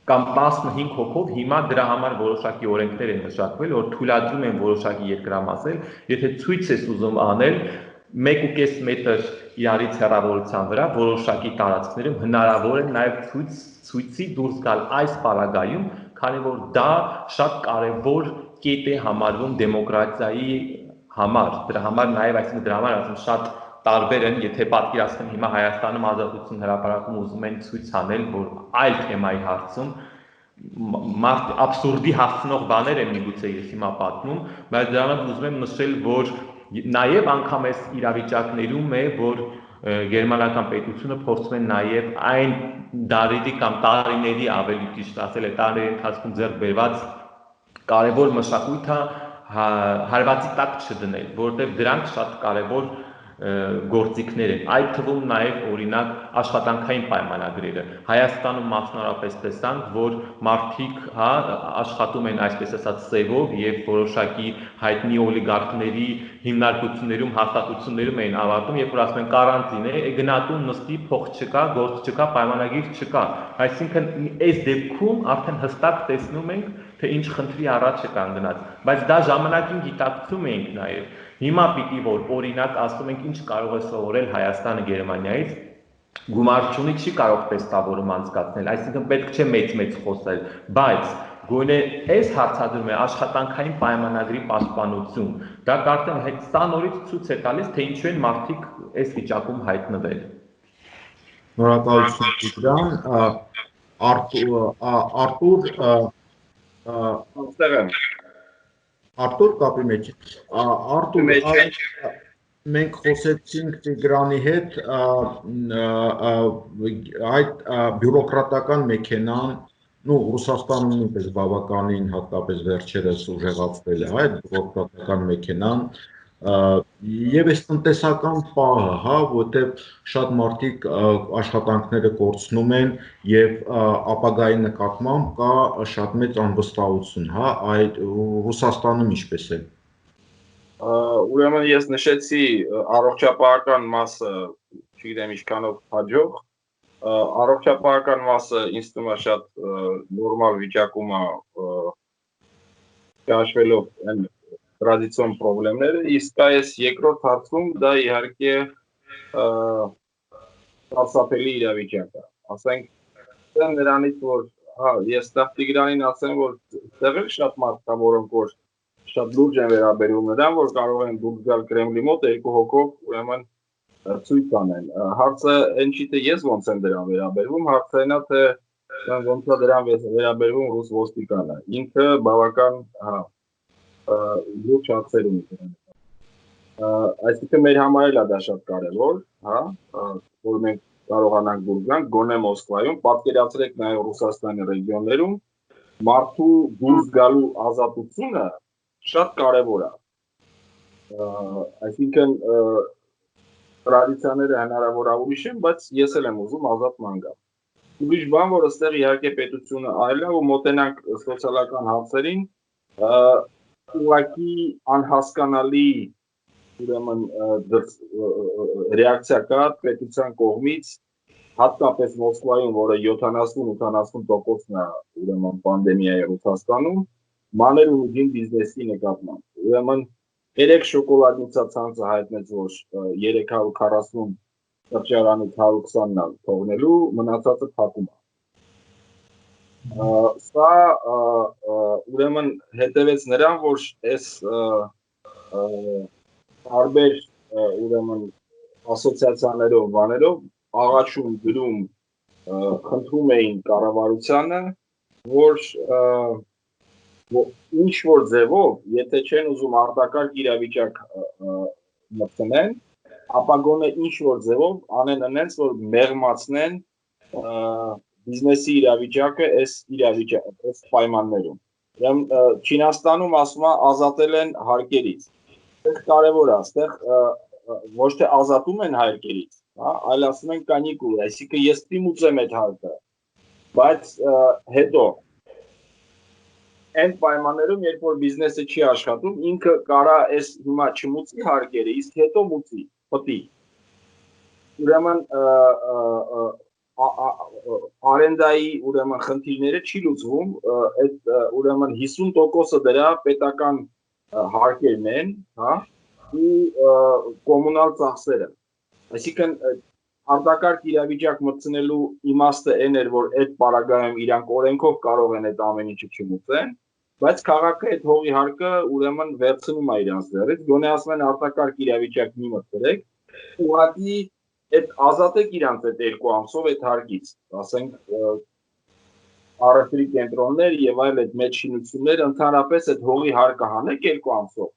կամ 15 հոգով հիմա դրա համար որոշակի օրենքներ են մշակվել, որ թույլատրում են որոշակի երկրամասեր, եթե ցույց ես ուզում անել 1.5 մետր իրարից հեռավորության վրա որոշակի տարածքներում հնարավոր է նաև ցույցի դուրս գալ այս պարագայում, քանի որ դա շատ կարևոր կետ է համարվում դեմոկրատիայի համար, դրա համար նաև այսինքն դրա համար ասում շատ տարբեր են, եթե պատկերացնեմ հիմա Հայաստանում ազատություն հրապարակում ուզում են ցույց անել, որ այլ թեմայի հարցում մարդ абսուրդի հասցնող բաներ են միգուցե ես հիմա պատմում, բայց դրանով ուզում եմ նշել, որ նաև անգամ այս իրավիճակներում է, որ գերմանական պետությունը փորձում է նաև այն դարերի կամ տարիների ավելի ճիշտ ասել է տարիների ընթացքում ձեռք բերված կարևոր մշակույթը հարվածի տակ չդնել, որովհետև դրանք շատ կարևոր գործիքներ են, այդ թվում նաև օրինակ աշխատանքային պայմանագրերը։ Հայաստանում մասնավորապես տեսանք, որ մարդիկ աշխատում են այսպես ասած սևով եւ որոշակի հայտնի օլիգարխների հիմնարկություններում, հաստատություններում էին ավարտում, երբ որ ասում են կարանտին է, գնատուն նստի, փող չկա, գործ չկա, պայմանագիր չկա։ Այսինքն այս դեպքում արդեն հստակ տեսնում ենք, թե ինչ խնդրի առաջ է կանգնած, բայց դա ժամանակին գիտակցում ենք նաև։ Հիմա պիտի որ օրինակ ասում ենք ինչ կարող է սովորել Հայաստանը Գերմանիայից, գումար չունի չի կարող տեստավորում անցկացնել, այսինքն պետք չէ մեծ խոսել, բայց գոնե այս հարցադրում է աշխատանքային պայմանագրի պաշտպանություն, դա կարծեմ հետ սա նորից ցույց է տալիս, թե ինչու են մարդիկ այս վիճակում հայտնվել։ Շնորհակալություն Տիգրան, Արտուր կապի մեջ։ Արտուր, մենք խոսեցինք Տիգրանի հետ այդ բյուրոկրատական մեքենան, Ռուսաստանում նույնպես բավականին հատկապես վերջերս ուժեղացվել է այդ բյուրոկրատական մեքենան եւ այս տնտեսական պահը, որտեղ շատ մարդիկ աշխատանքները կորցնում են եւ ապագայի նկատմամբ կա շատ մեծ անվստահություն, այդ Ռուսաստանում ինչպես է։ Ուրեմն ես նշեցի առողջապահական մասը, չգիտեմ ինչքանով հաջող, առողջապահական մասը ինձ թվում է շատ նորմալ վիճակում է հաշվելով այն տրադիցիոն խնդիրները, իսկ այս երկրորդ հարցում դա իհարկե սարսափելի իրավիճակ է։ Ասենք նրանից որ ես Տիգրանին ասեմ, որ տեղել շատ մարդ կա, որոնք որ շատ լուրջ են վերաբերում նրան, որ կարող են դուրս գալ Կրեմլի մոտ երկու հոգով, ուրեմն ցույց անեն։ Հարցը այն չի թե ես ոնց եմ դրան վերաբերվում, հարցը այն է թե ոնց է դրան վերաբերվում ռուս ոստիկանը։ Ինքը բավական լուրջ հարցեր ունի։ Այսինքն մեր համար էլ է դա շատ կարևոր, հա, որ մենք կարողանանք դուրս գանք գոնե Մոսկվայում, պատկերացրեք նաև Ռուսաստանի ռեգիոններում մարդու դուրս գալու ազատությունը շատ կարևոր է։ Այսինքն տրադիցիաները հնարավոր է ուրիշ են, բայց ես էլ եմ ուզում ազատ ման գալ։ Ուրիշ բան, որ ըստեղ իհարկե պետությունը այլ է, ու մոտենանք սոցիալական հարցերին, ուղղակի անհասկանալի ուրեմն ռեակցիա կա պետության կողմից, հատկապես Մոսկվայում, որը 70-80%-ն է ուրեմն պանդեմիայի Ռուսաստանում, մանր ու միջին բիզնեսի նկատմամբ։ Ուրեմն 3 շոկոլադնիցա ցանցը հայտնեց, որ 340 սրճարանից 120-ն է թողնելու, մնացածը փակում է։ Սա ուրեմն հետևեց նրան, որ այս տարբեր ուրեմն ասոցիացիաներով, բաներով աղաչում գրում խնդրում էին կառավարությանը, որ ինչ որ ձևով, եթե չեն ուզում արտակարգ իրավիճակ մտցնեն, ապա գոնե ինչ որ ձևով անեն այնպես, որ մեղմացնեն բիզնեսի իրավիճակը այս պայմաններում։ Ուրեմն Չինաստանում ասում է ազատել են հարկերից։ Այստեղ կարևոր է, այստեղ ոչ թե ազատում են հարկերից, հա, այլ ասում են կանիկուլ, այսինքն ես դիմուծեմ այդ հարկը, բայց հետո այն պայմաններում, երբ որ բիզնեսը չի աշխատում, ինքը կարա այս հիմա չմուծի հարկերը, իսկ հետո մուծի, պտի։ Ուրեմն արենդայի ուրեմն խնդիրները չի լուծվում, այդ ուրեմն 50%-ը դրա պետական հարկերն են, հա, ու կոմունալ ծախսերը։ Այսինքն արտակարգ իրավիճակ մտցնելու իմաստը այն էր, որ այդ պարագայում իրանք օրենքով կարող են այդ ամեն ինչը չմուծեն, բայց քաղաքը այդ հողի հարկը ուրեմն վերցնում է իրանց ձեռից, գոնե ասում են արտակարգ իրավիճակ մի մտցրեք, ուղղակի այդ ազատեք իրանց այդ 2 ամսով այդ հարկից, ասենք առևտրի կենտրոններ եւ այլ այդ մեծ շինություններ ընդհանրապես այդ հողի հարկը հանեք 2 ամսով,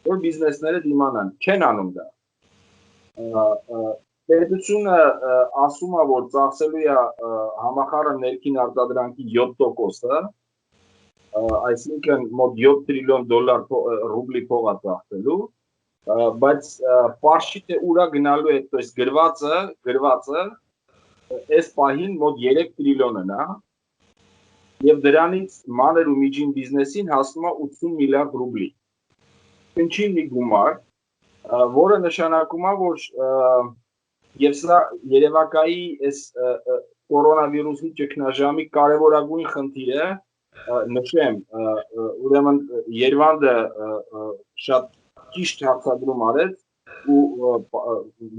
որ բիզնեսները դիմանան, չեն անում դա։ Պետությունը ասում է, որ ծախսելու է համախառն ներքին արտադրանքի 7%-ը, այսինքն մոտ 7 տրիլիոն դոլար ռուբլի փող է ծախսելու, բայց պարշի թե ուրա գնալու է, то есть գրվածը այս պահին մոտ 3 տրիլիոնն է, եւ դրանից մանր ու միջին բիզնեսին հասնում է 80 միլիարդ ռուբլի։ Ինչի մի գումար, որը նշանակում է, որ եւ սա երևակայի այս կորոնավիրուսի ճգնաժամի կարևորագույն խնդիրը, նշեմ, ուրեմն Երևանը շատ ճիշտ հարցադրում արեց ու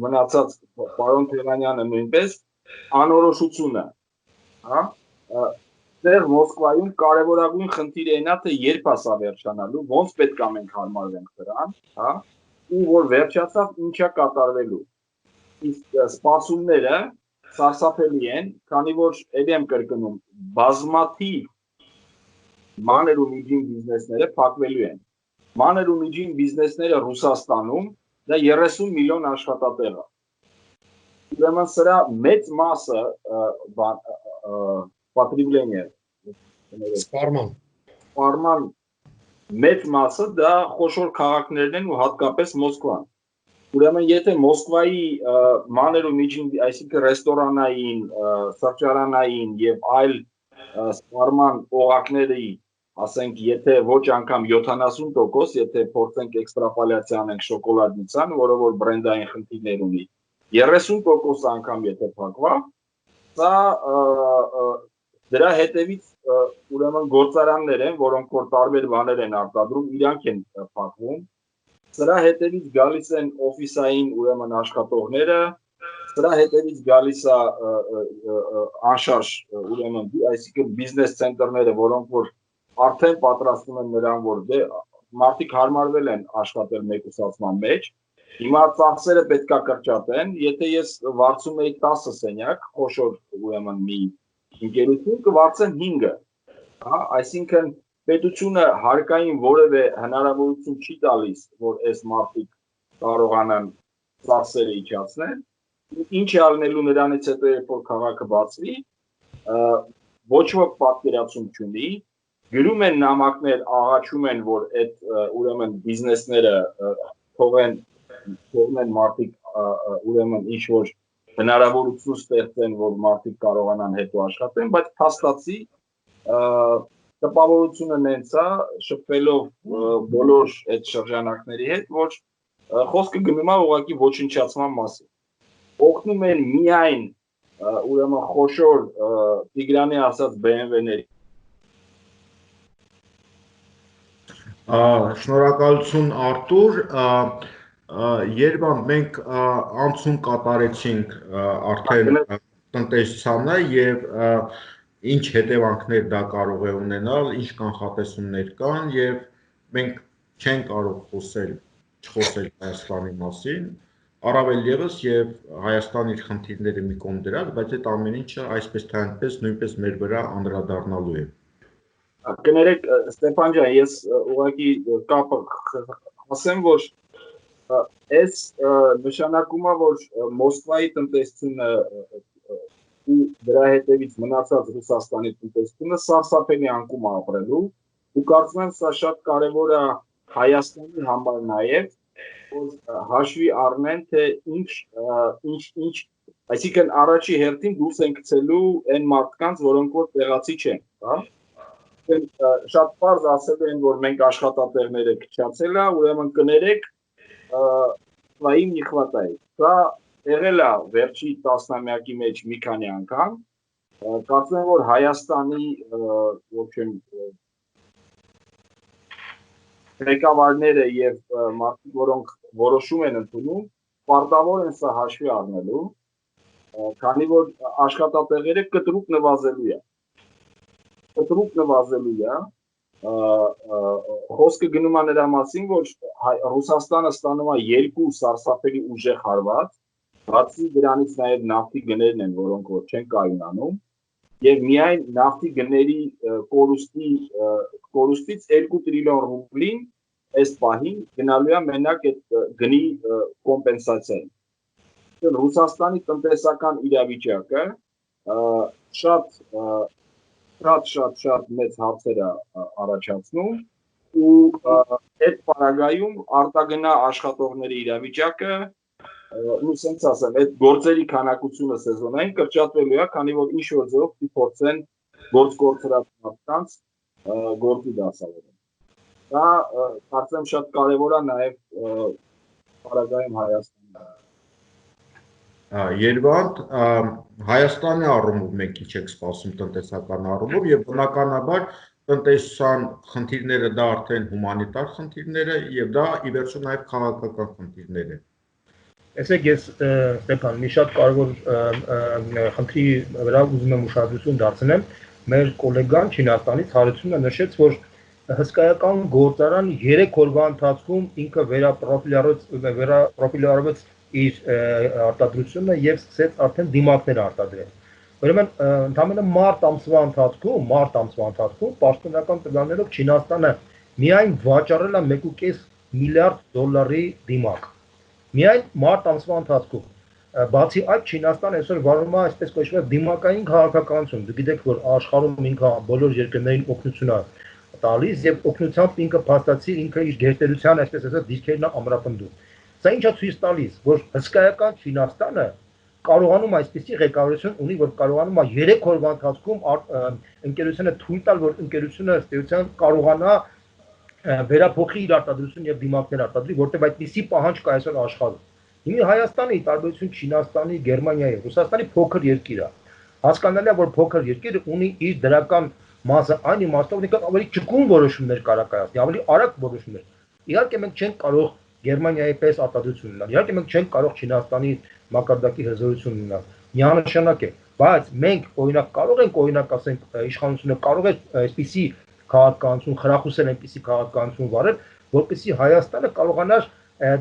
մնացած պարոն Թերանյանը նույնպես անորոշությունը, հա, դեռ Մոսկվայում կարևորագույն խնդիրը այնա, թե երբ է սա վերջանալու, ոնց պետք է մենք հարմարվենք դրան, հա, ու որ վերջացավ ինչա կատարվելու։ Իսկ սպասումները սարսափելի են, քանի որ ելի եմ կրկնում, բազմաթիվ մանր ու միջին բիզնեսները փակվելու են։ Մանր ու միջին բիզնեսները Ռուսաստանում դա 30 միլիոն աշխատատեղ է։ Ուրեմն սրա մեծ մասը պատրիվլենիա սպարման մեծ մասը դա խոշոր քաղաքներն են ու հատկապես Մոսկվան։ Ուրեմն եթե Մոսկվայի մանր ու միջին, այսինքն ռեստորանային, սրճարանային եւ այլ սպարման օղակների, ասենք, եթե ոչ անգամ 70%, եթե փորձենք էքստրապոլյացիա անենք շոկոլադնիցան, որը որ բրենդային խնդիրներ ունի, 30% անգամ եթե փակվա, սա դրա հետևից ուրեմն գործարաններ են, որոնք որ տարբեր բաներ են արտադրում, իրանք են փակվում։ Սրա հետևից գալիս են օֆիսային ուրեմն աշխատողները, սրա հետևից գալիս է անշարժ ուրեմն, այսինքն բիզնես ցենտրները, որոնք որ արդեն պատրաստում են նրան, որ դե մարդիկ հարմարվել են աշխատել մեկուսացման մեջ, հիմա ծախսերը պետքա կրճատեն, եթե ես վարձում էի 10 սենյակ, խոշոր ուրեմն մի ընկերություն կվարձեն 5-ը, հա, այսինքն պետությունը հարկային որևէ հնարավորություն չի տալիս, որ այս մարդիկ կարողանան ծախսերը իջացնել։ Ինչ է առնելու նրանից հետո, երբ որ քաղաքը բացվի, ոչ ոք պատկերացում չունի, գրում են նամակներ, աղաչում են, որ այդ ուրեմն բիզնեսները թողնեն մարդիկ ուրեմն ինչ որ հնարավորություն ստեղծեն, որ մարդիկ կարողանան հետո աշխատեն, բայց փաստացի տպավորությունը նենց է, շփվելով բոլոր այդ շրջանակների հետ, որ խոսքը գնում է ուղղակի ոչնչացման մասին։ Օգնում են միայն ուրեմն խոշոր Տիգրանի ասած BMW-ների։ Շնորհակալություն Արտուր, Երևան մենք անցում կատարեցինք արդեն տնտեսությանը եւ ինչ հետևանքներ դա կարող է ունենալ, ինչ կանխատեսումներ կան եւ մենք չենք կարող չխոսել Հայաստանի մասին, առավել եւս եւ Հայաստանը իր խնդիրները մի կողմ դրած, բայց այդ ամեն ինչը այսպես թե այնպես նույնպես մեր վրա անդրադառնալու է։ Կներեք Ստեփան ջան, ես ուղղակի կապը ասեմ, որ այս նշանակում է, որ Մոսկվայի տնտեսությունը ու դրա հետևից մնացած Ռուսաստանի տնտեսությունը սարսափելի անկում է ապրելու, ու կարծում եմ սա շատ կարևոր է Հայաստանի համար նաև, որ հաշվի առնեն, թե ինչ, այսինքն առաջի հերթին դուրս են գցելու այն մարդկանց, որոնք որ տեղացի չեն, հա։ Շատ պարզ ասել են, որ մենք աշխատատեղները քչացել է, ուրեմն կներեք своим не хватает։ Սա եղել է վերջի տասնամյակի մեջ մի քանի անգամ։ Կարծում եմ, որ Հայաստանի ղեկավարները եւ մարդիկ, որոնք որոշում են ընդունում, պարտավոր են սա հաշվի առնելու, քանի որ աշխատատեղերը կտրուկ նվազելու է։ Խոսքը գնում է նրա մասին, որ Ռուսաստանը ստանում է երկու սարսափելի ուժեղ հարված, բացի դրանից նաև նավթի գներն են, որոնք որ չեն կայունանում, եւ միայն նավթի գների կորուստից 2 տրիլիոն ռուբլին այս պահին գնալու է մենակ այդ գնի կոմպենսացիային։ Ռուսաստանի տնտեսական իրավիճակը շատ մեծ հարցեր է առաջացնում ու այդ պարագայում արտագնա աշխատողների իրավիճակը ու սենց ասեմ, այդ գործերի քանակությունը սեզոնային կրճատվելու է, քանի որ ինչ որ ձևով փորձեն գործկորցրած մարդկանց գործի դասավորել։ Դա կարծեմ շատ կարևոր է նաև պարագայում Հայաստանում։ Երևանդ Հայաստանի առումով մենք ինչ եք սպասում տնտեսական առումով եւ բնականաբար տնտեսական խնդիրները դա արդեն հումանիտար խնդիրներ է եւ դա ի վերջո նաեւ քաղաքական խնդիրներ է։ Տեսեք, ես Ստեփան, մի շատ կարևոր խնդրի վրա ուզում եմ ուշադրություն դարձնեմ։ Մեր գոլեգան Չինաստանից հարցնում է նշեց, որ հսկայական գործարան 3 օրվա ընթացքում ինքը վերապրոֆիլարվեց իր արտադրությունը եւ սկսեց արդեն դիմակներ արտադրել։ Ուրեմն ընդամենը մարտ ամսվա ընթացքում պաշտոնական տվյալներով Չինաստանը միայն վաճառել է 1.5 միլիարդ դոլարի դիմակ։ Միայն մարտ ամսվա ընթացքում։ Բացի այդ Չինաստանը այսօր վարում է այսպես կոչված դիմակային քաղաքականություն։ Դուք գիտեք, որ աշխարհում ինքը բոլոր երկրներին օգնություն է տալիս եւ օգնությամբ ինքը փաստացի ինքը իր գերտերության այսպես ասած դիրքերն է ամրապնդում։ Սա ինչա ցույց տալիս, որ հսկայական Չինաստանը կարողանում այսպիսի ղեկավարություն ունի, որ կարողանում է 3 օրվա ընթացքում ընկերությունը թույլ տալ, որ ընկերությունը ըստ էության կարողանա վերափոխի իր արտադրություն եւ դիմակներ արտադրի, որտեղ այդպիսի պահանջ կա այսօր աշխարհում։ Հիմա Հայաստանը ի տարբերություն Չինաստանի, Գերմանիայի, Ռուսաստանի փոքր երկիր է։ Հասկանալի է, որ փոքր երկիրը ունի իր դրական մասը այն իմաստով, որ ավելի ճկուն որոշումներ կարող կայացնի, ավելի արագ որոշումներ։ Իհարկե մենք չենք կարող Գերմանիայի պես արտադրություն ունենալ։ Իհարկե մենք չենք կարող Չինաստանի մակարդակի հզորություն ունենալ։ Միանշանակ է, բայց մենք օրինակ կարող ենք ասենք իշխանությունը կարող է այսպիսի քաղաքականություն, խրախուսել այնպիսի քաղաքականություն վարել, որպեսզի Հայաստանը կարողանար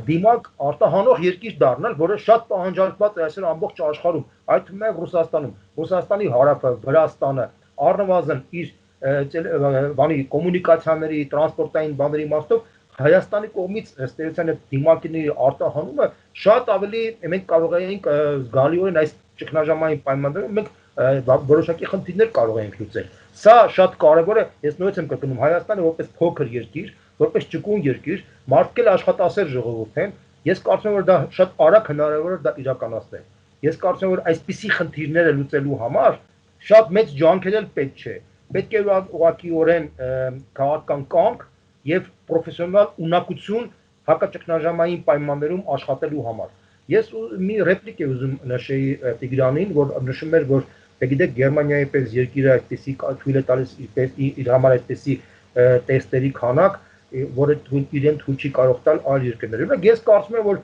դիմակ արտահանող երկիր դառնալ, որը շատ պահանջարկված է այսօր ամբողջ աշխարհում, այդ թվում է Ռուսաստանում, Ռուսաստանի հարավը, Վրաստանը, առնվազն իր կոմունիկացիաների, տրանսպորտային բաների իմաստով Հայաստանի կողմից ըստ էության այդ դիմակների արտահանումը շատ ավելի մենք կարող ենք զգալիորեն այս ճգնաժամային պայմաններում մենք որոշակի խնդիրներ կարող ենք լուծել։ Սա շատ կարևոր է, ես նույնպես եմ կրկնում, Հայաստանը որպես փոքր երկիր, որպես ճկուն երկիր, մարդիկ էլ աշխատասեր ժողովուրդ են, ես կարծում եմ, որ դա շատ արագ հնարավոր է դա իրականացնել։ Ես կարծում եմ, որ այսպիսի խնդիրները լուծելու համար շատ մեծ ջանքեր էլ պետք չէ։ Պետք է ուղղակիորեն քաղաքական կամք եւ պրոֆեսիոնալ ունակություն հակաճգնաժամային պայմաններում աշխատելու համար։ Ես մի ռեպլիկ եմ ուզում նշեի Տիգրանին, որ նշում էր, որ գիտեք Գերմանիայի պես երկիրը այդպեսի թույլ է տալիս իր համար այդպեսի տեստերի քանակ, որը իրեն թույլ չի կարող տալ այլ երկրներում։ Ես կարծում եմ, որ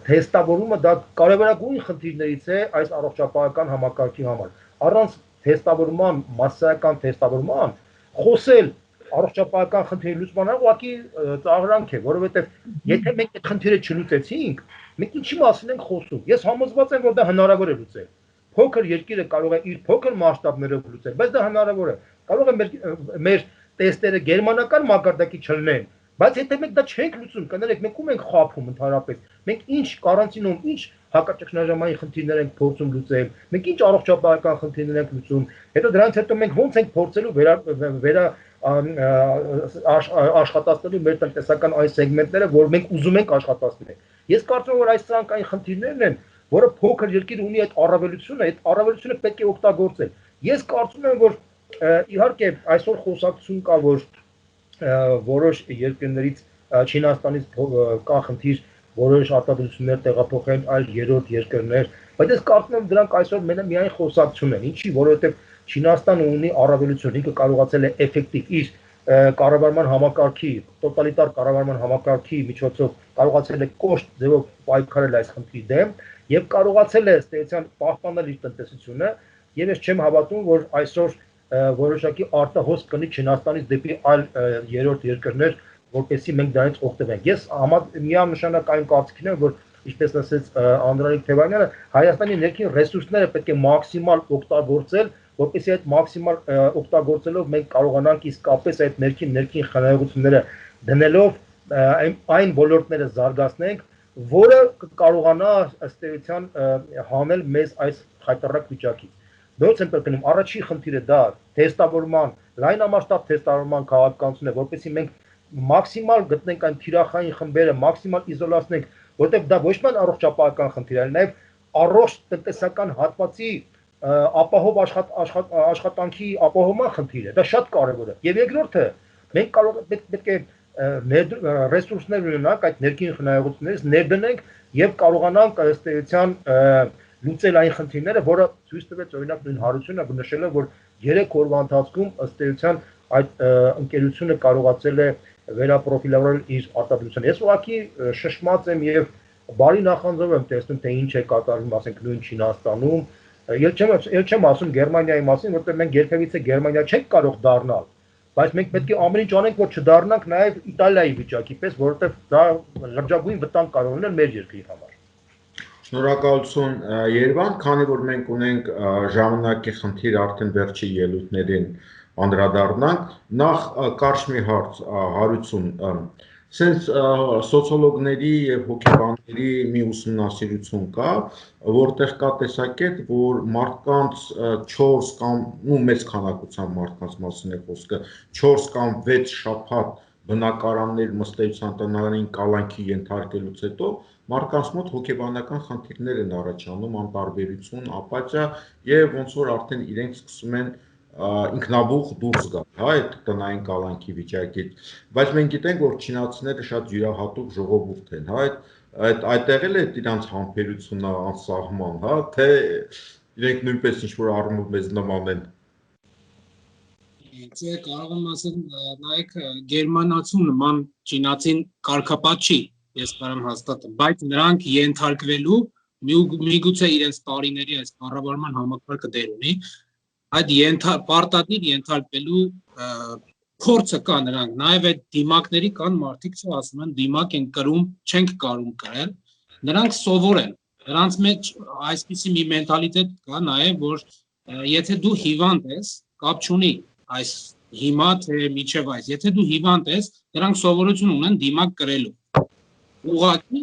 թեստավորումը դա կարևորագույն խնդիրներից է այս առողջապահական համակարգի համար։ Առանց թեստավորման, massայական թեստավորման, խոսել առողջապահական խնդիրի լուծման ուղղակի ծաղրանք է, որովհետև եթե մենք այդ խնդիրը չլուծեցինք, մենք ինչի մասին ենք խոսում։ Ես համոզված եմ, որ դա հնարավոր է լուծել։ Փոքր երկիրը կարող է իր փոքր մասշտաբներով լուծել, բայց դա հնարավոր է։ Կարող է մեր տեստերը գերմանական մակարդակի չլինեն, բայց եթե մենք դա չենք լուծում, կներեք, մենք ում ենք խափում ընդհանրապես։ Մենք ինչ կարանտինում, ինչ հակաճգնաժամային խնդիրներ ենք փորձում լուծել, մենք ինչ առողջապահական խնդիրներ ենք լուծում, հետո դրանից հետո մենք ոնց ենք փորձելու աշխատացնելու մեր տնտեսական այն սեգմենտները, որ մենք ուզում ենք աշխատացնել։ Ես կարծում եմ, որ այս սրանք այն խնդիրներն են, որը փոքր երկիր ունի այդ առավելությունը, այդ առավելությունը պետք է օգտագործել։ Ես կարծում եմ, որ իհարկե այսօր խոսակցություն կա, որ որոշ երկրներից Չինաստանից կա խնդիր որոշ արտադրություններ տեղափոխել այլ երրորդ երկրներ, բայց ես կարծում եմ դրանք այսօր միայն խոսակցություն են, ինչի, որովհետև Չինաստանը ունի առավելություն, ինքը կարողացել է էֆեկտիվ իր կառավարման համակարգի, տոտալիտար կառավարման համակարգի միջոցով կարողացել է կոշտ ձևով պայքարել այս խնդրի դեմ եւ կարողացել է ըստ էության պահպանել իր տնտեսությունը եւ ես չեմ հավատում, որ այսօր որոշակի արտահոսք կնի Չինաստանից դեպի այլ երրորդ երկրներ, որպեսզի մենք դրանից օգտվենք։ Ես միանշանակ այն կարծիքին եմ, որ ինչպես ասեց Անդրանիկ Թևանյանը, Հայաստանի ներքին ռեսուրսները պետք է մաքսիմալ օգտագործել, որպեսզի այդ մաքսիմալ օգտագործելով մենք կարողանանք իսկապես այդ ներքին խնայողությունները դնելով այն ոլորտները զարգացնենք, որը կարողանա ըստ էության հանել մեզ այս խայտառակ վիճակից։ Նույնպես եմ կրկնում, առաջին խնդիրը դա թեստավորման, լայնամասշտաբ թեստավորման քաղաքականությունն է, որպեսզի մենք մաքսիմալ գտնենք այն թիրախային խմբերը, մաքսիմալ իզոլացնենք, որտեղ դա ոչ միայն առողջապահական խնդիր է, այլ նաև առողջ տնտեսական հատվածի ապահով աշխատանքի ապահովման խնդիր է, դա շատ կարևոր է։ Եվ երկրորդը, մենք պետք է ռեսուրսներ ունենանք այդ ներքին խնայողություններից ներդնենք եւ կարողանանք ըստ էության լուծել այն խնդիրները, որը ցույց տվեց օրինակ նույն Հարությունը նշելով, որ 3 օրվա ընթացքում ըստ էության այդ ընկերությունը կարողացել է վերապրոֆիլավորել իր արտադրությունը։ Ես ուղղակի շշմած եմ եւ բարի նախանձով եմ տեսնում, թե ինչ է կատարվում, ասենք նույն Չինաստանում։ Ես չեմ ասում Գերմանիայի մասին, որտեղ մենք երբևիցե Գերմանիա չենք կարող դառնալ, բայց մենք պետք է ամեն ինչ անենք, որ չդառնանք նաեւ Իտալիայի վիճակի պես, որովհետեւ դա լրջագույն վտանգ կարող լինել մեր երկրի համար։ Շնորհակալություն Երևան, քանի որ մենք ունենք ժամանակի խնդիր արդեն վերջի ելույթներին անդրադառնանք, նախ կարճ մի հարց Հարություն, սենց սոցիոլոգների եւ հոգեբանների մի ուսումնասիրություն կա, որտեղ կա տեսակետ, որ մարդկանց 4 կամ մեծ քանակությամբ մարդկանց մասին է խոսքը, 4 կամ 6 շաբաթ բնակարաններ մստեյցան տնային կալանքի ենթարկելուց հետո մարդկանց մոտ հոգեբանական խնդիրներ են առաջանում, անտարբերություն, ապաթիա եւ ոնց որ արդեն իրենք սկսում են ինքնաբուխ դուրս գալ, հա, այդ տնային կալանքի վիճակից, բայց մենք գիտենք, որ չինացիները շատ յուրահատուկ ժողովուրդ են, հա, այդտեղ էլ է իրանց համբերությունը անսահման, հա, թե իրենք նույնպես ինչ-որ առումով մեզ նման են։ Це կարող եմ ասել, նայեք գերմանացու նման չինացին կարգապատ չի, ես կարամ հաստատեմ, բայց նրանք ենթարկվելու միգուցե իրենց տարիների այս կառավարման համակարգը դեր ունի, այդ պարտադիր ենթարկվելու փորձը կա նրանք, նաև այդ դիմակների կան մարդիկ, որ ասում են դիմակ են կրում, չենք կարում կրել, նրանք սովոր են, նրանց մեջ այսպիսի մի մենտալիտետ կա նաև, որ եթե դու հիվանդ ես, կապ չունի այս հիմա թե միջև այս, եթե դու հիվանդ ես, դրանք սովորություն ունեն դիմակ կրելու։ Ուղղակի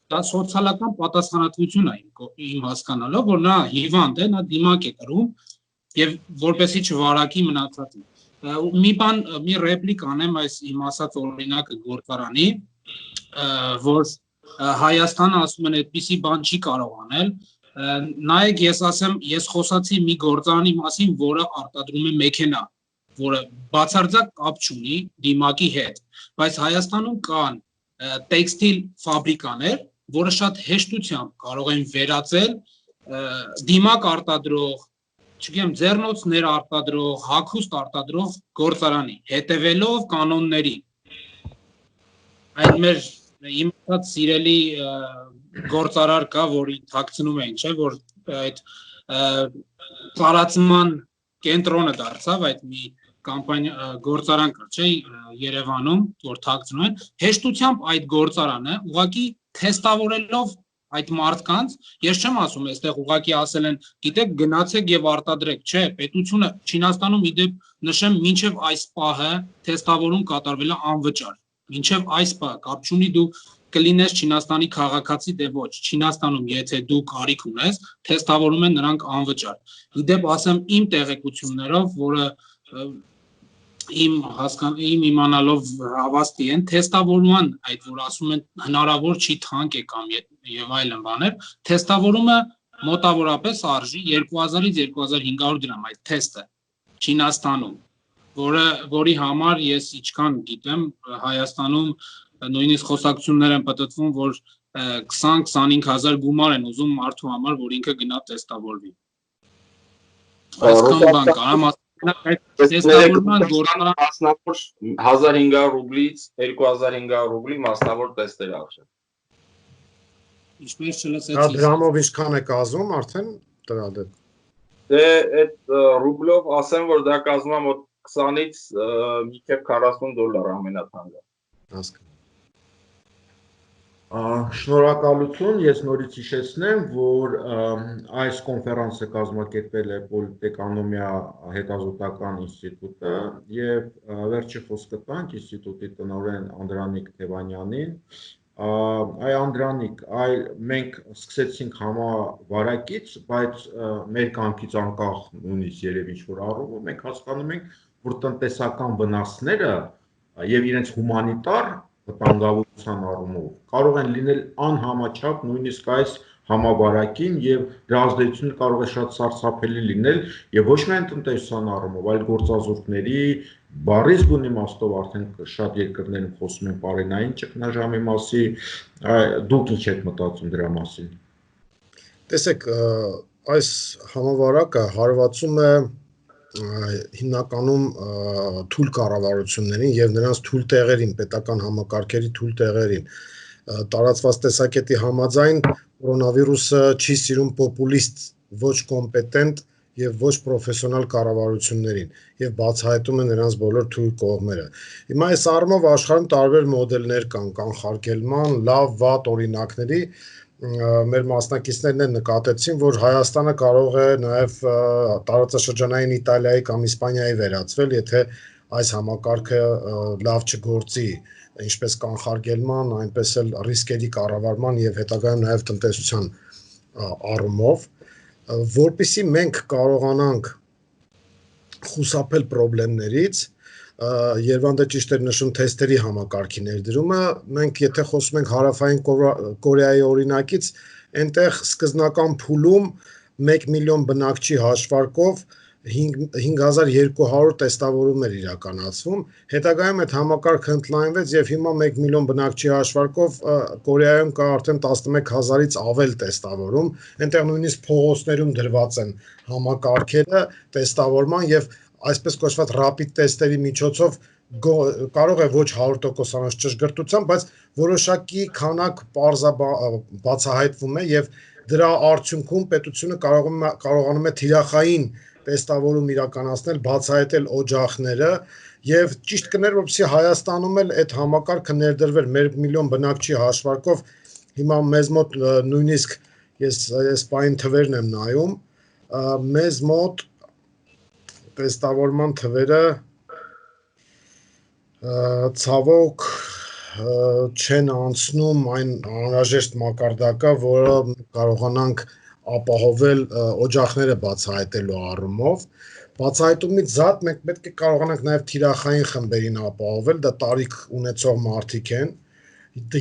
դա սոցիալական պատասխանատվություն է իմ հասկանալով, որ նա հիվանդ է, նա դիմակ է կրում եւ որպեսի չվարակի մնացածին։ Մի ռեպլիկ անեմ այս իմ ասած օրինակը գործարանի, որ Հայաստանը ասում են այդպիսի բան չի կարող անել։ Նայեք, ես խոսացի մի գործարանի մասին, որը արտադրում է մեքենա, որը բացարձակ կապ չունի դիմակի հետ, բայց Հայաստանում կան տեքստիլ ֆաբրիկաներ, որը շատ հեշտությամբ կարող են վերածել դիմակ արտադրող, չգիտեմ, ձեռնոցներ արտադրող, հագուստ արտադրող գործարանի, հետևելով կանոնների։ Այդ մեր իմացած սիրելի գործարար կա, որի թաքցնում էին, չէ, որ այդ տարածման կենտրոնը դարձավ այդ մի գործարան կա, չէ, Երևանում, որ թաքցնում են, հեշտությամբ այդ գործարանը ուղղակի թեստավորելով այդ մարդկանց, ես չեմ ասում, այստեղ ուղղակի ասել են, գիտեք, գնացեք եւ արտադրեք, չէ, պետությունը Չինաստանում իդեպ նշեմ, մինչեւ այս պահը թեստավորում կատարվել է անվճար։ Մինչև այս պահ կապ չունի դու կլինես Չինաստանի քաղաքացի, դե ոչ, Չինաստանում եթե դու կարիք ունես, թեստավորում են նրանք անվճար։ Իդեպ ասեմ իմ տեղեկություններով, որը իմ իմանալով հավաստի են, թեստավորման այդ որ ասում են հնարավոր չի թանկ է կամ եւ այլն բաներ, թեստավորումը մոտավորապես արժի 2000-ից 2500 դրամ այդ թեստը Չինաստանում, որի համար ես ինչքան գիտեմ Հայաստանում նույնիսկ խոսակցություններ են պատտվում, որ 20-25 հազար գումար են ուզում մարդու համար, որ ինքը գնա տեստավորվի։ Այսքան բան կա, տեստավորման գործարան մասնավոր 1500 ռուբլից 2500 ռուբլի մասնավոր տեստեր արժեն։ Ինչպես չլսեցի։ Դա դրամով ինչքան է կազմում արդեն դրա դեպ։ Դե այդ ռուբլով ասեմ, որ դա կազմում է մոտ 20-ից մինչև $40 ամենաթանկը։ Հասկանում։ Շնորհակալություն, ես նորից հիշեցնեմ, որ այս կոնֆերանսը կազմակերպել է Պոլիտէկոնոմիա հետազոտական ինստիտուտը եւ վերջի խոսքը տանք ինստիտուտի տնօրեն Անդրանիկ Թևանյանին։ Այ Անդրանիկ, մենք սկսեցինք համավարակից, բայց մեր կամքից անկախ նույնիսկ երևի ինչ-որ առումով մենք հասկանում ենք, որ տնտեսական վնասները եւ իրենց հումանիտար վտանգավորության առումով կարող են լինել անհամաչափ նույնիսկ այս համավարակին եւ դրա ազդեցությունը կարող է շատ սարսափելի լինել եւ ոչ միայն տնտեսության առումով, այլ գործազուրկների բարիս բուն իմաստով արդեն շատ երկրներում խոսում են բարենային ճգնաժամի մասի, դուք ինչ եք մտածում դրա մասին։ Տեսեք, այս համավարակը հարվածում է հիմնականում թույլ կառավարություններին եւ նրանց թույլ տեղերին, պետական համակարգերի թույլ տեղերին։ Տարածված տեսակետի համաձայն կորոնավիրուսը չի սիրում պոպուլիստ, ոչ կոմպետենտ եւ ոչ պրոֆեսիոնալ կառավարություններին եւ բացահայտում է նրանց բոլոր թույլ կողմերը։ Հիմա այս առումով աշխարհում տարբեր մոդելներ կան կանխարգելման, լավ, վատ օրինակների մեր մասնակիցներն են նկատեցին, որ Հայաստանը կարող է նաև տարածաշրջանային Իտալիայի կամ Իսպանիայի վերածվել, եթե այս համակարգը լավ չգործի, ինչպես կանխարգելման, այնպես էլ ռիսկերի կառավարման եւ հետագայում նաև տնտեսության առումով, որպեսզի մենք կարողանանք խուսափել խնդիրներից, Երևանը ճիշտ էր նշում թեստերի համակարգի ներդրումը, մենք եթե խոսում ենք Հարավային Կորեայի օրինակից, այնտեղ սկզբնական փուլում 1 միլիոն բնակչի հաշվարկով 5200 տեստավորում էր իրականացվում, հետագայում այդ համակարգը ընդլայնվեց եւ հիմա 1 միլիոն բնակչի հաշվարկով Կորեայում կա արդեն 11000-ից ավել տեստավորում, այնտեղ նույնիսկ փողոցներում դրված են համակարգերը տեստավորման եւ այսպես կոչված rapid տեստերի միջոցով կարող է ոչ 100% ճշգրտությամբ, բայց որոշակի քանակ բացահայտվում է եւ դրա արդյունքում պետությունը կարողանում է թիրախային տեստավորում իրականացնել, բացահայտել օջախները եւ ճիշտ կներ, որպեսզի Հայաստանում էլ այդ համակարգը ներդրվեր 1 միլիոն բնակչի հաշվարկով, հիմա մեզ մոտ նույնիսկ ես պայն թվերն եմ նայում, մեզ մոտ տեստավորման թվերը Ցավոք չեն անցնում այն անհրաժեշտ մակարդակը, որը կարողանանք ապահովել օջախները բացահայտելու առումով։ Բացահայտումից զատ մենք պետք է կարողանանք նաև թիրախային խմբերին ապահովել, դա տարիք ունեցող մարդիկ են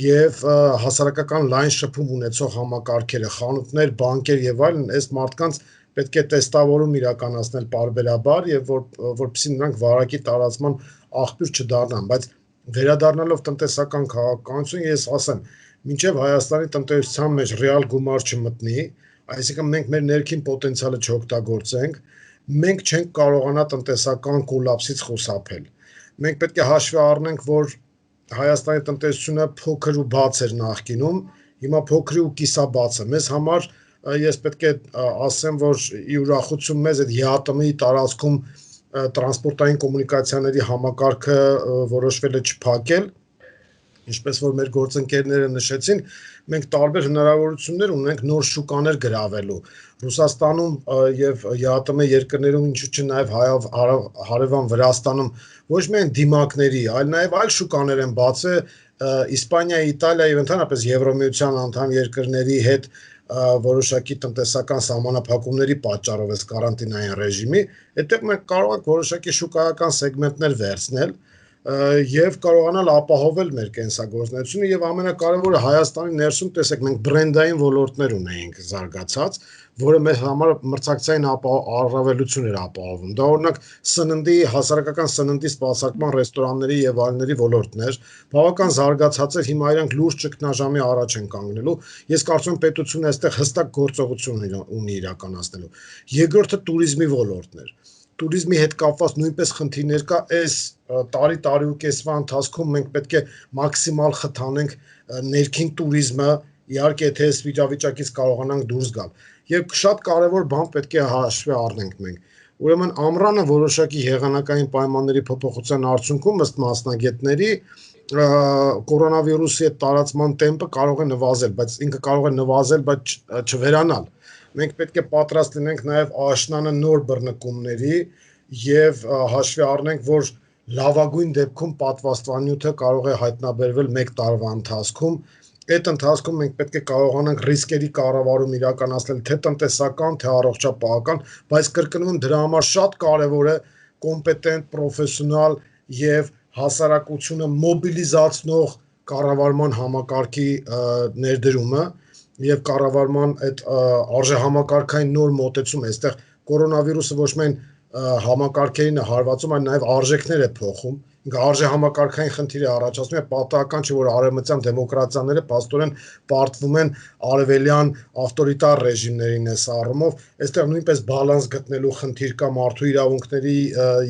եւ հասարակական լայն շփում ունեցող համակարգերը, խանութներ, բանկեր եւ այլն, այս մարդկանց պետք է տեստավորում իրականացնել պարբերաբար եւ որպեսզի նրանք վարակի տարածման աղբյուր չդառնան, բայց վերադառնալով տնտեսական քաղաքականություն, ես ասեմ, մինչև Հայաստանի տնտեսության մեջ ռեալ գումար չմտնի, այսինքն մենք մեր ներքին պոտենցիալը չօգտագործենք, մենք չենք կարողանա տնտեսական կոլապսից խուսափել։ Մենք պետք է հաշվի առնենք, որ Հայաստանի տնտեսությունը փոքր ու բաց էր նախկինում, հիմա փոքր ու կիսաբաց է։ Մեզ համար ես պետք է ասեմ, որ ի ուրախություն մեզ այդ ԵԱՏՄ-ի տարածքում տրանսպորտային կոմունիկացիաների համակարգը որոշվել է չփակել, ինչպես որ մեր գործընկերները նշեցին, մենք տարբեր հնարավորություններ ունենք նոր շուկաներ գրավելու։ Ռուսաստանում եւ ԵԱՏՄ երկրներում, ինչու՞ չէ նաեւ հարևան Վրաստանում ոչ միայն դիմակների, այլ նաեւ այլ շուկաներ են բացել Իսպանիայի, Իտալիայի եւ ընդհանրապես Եվրոմիության անդամ երկրների հետ որոշակի տնտեսական սահմանափակումների պատճառով այս կարանտինային ռեժիմի, այդտեղ մենք կարող ենք որոշակի շուկայական սեգմենտներ վերցնել եւ կարողանալ ապահովել մեր կենսագործունեությունը եւ ամենակարևորը Հայաստանի ներսում տեսեք մենք բրենդային ոլորտներ ունեինք զարգացած, որը մեր համար մրցակցային առավելություն էր ապահովում։ Դա օրինակ սննդի, հասարակական սննդի սպասարկման ռեստորանների եւ այլների ոլորտն էր, բավական զարգացած էր, հիմա իրանք լուրջ ճգնաժամի առաջ են կանգնելու։ Ես կարծում եմ պետությունը այստեղ հստակ գործողություն ունի իրականացնելու։ Երկրորդը туриզմի ոլորտն էր։ Туриզմի հետ կապված նույնպես խնդիրներ կա, այս տարի ու կեսվա ընթացքում մենք պետք է մաքսիմալ խթանենք ներքին туриզմը, իհարկե եթե այս վիճակից կարողանանք դուրս գալ։ Եվ շատ կարևոր բան պետք է հաշվի առնենք մենք։ Ուրեմն ամռանը որոշակի եղանակային պայմանների փոփոխության արդյունքում ըստ մասնագետների կորոնավիրուսի հետ տարածման տեմպը կարող է նվազել, բայց ինքը կարող է նվազել, բայց չվերանալ։ Մենք պետք է պատրաստ լինենք նաև աշնանը նոր բռնկումների եւ հաշվի առնենք, որ լավագույն դեպքում պատվաստանյութը կարող է հայտնաբերվել 1 տարվա ընթացքում։ Այդ ընթացքում մենք պետք է կարողանանք ռիսկերի կառավարում իրականացնել թե տնտեսական, թե առողջապահական, բայց կրկնում եմ դրա համար շատ կարևոր է կոմպետենտ, պրոֆեսիոնալ եւ հասարակությունը մոբիլիզացնող կառավարման համակարգի ներդրումը եւ կառավարման այդ արժեհամակարգային նոր մոտեցում է, այստեղ կորոնավիրուսը ոչ միայն համակարգերին է հարվածում, այլ նաեւ արժեքներ է փոխում, ինքը արժեհամակարգային խնդիր է առաջացնում, եւ պատահական չէ, որ արևմտյան դեմոկրատիաները փաստորեն պարտվում են արևելյան ավտորիտար ռեժիմներին այս առումով, այստեղ նույնպես բալանս գտնելու խնդիր կա մարդու իրավունքների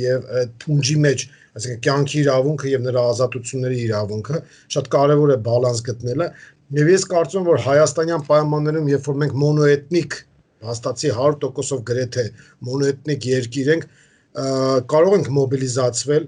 եւ փունջի մեջ, այսինքն կյանքի իրավունքը եւ նրա ազատությունների իրավունքը, շատ կարեւոր է բալանս գտնելը։ Եվ ես կարծում եմ, որ հայաստանյան պայմաններում, երբ որ մենք մոնոէթնիկ, հաստատի 100%-ով գրեթե մոնոէթնիկ երկիր ենք, կարող ենք մոբիլիզացվել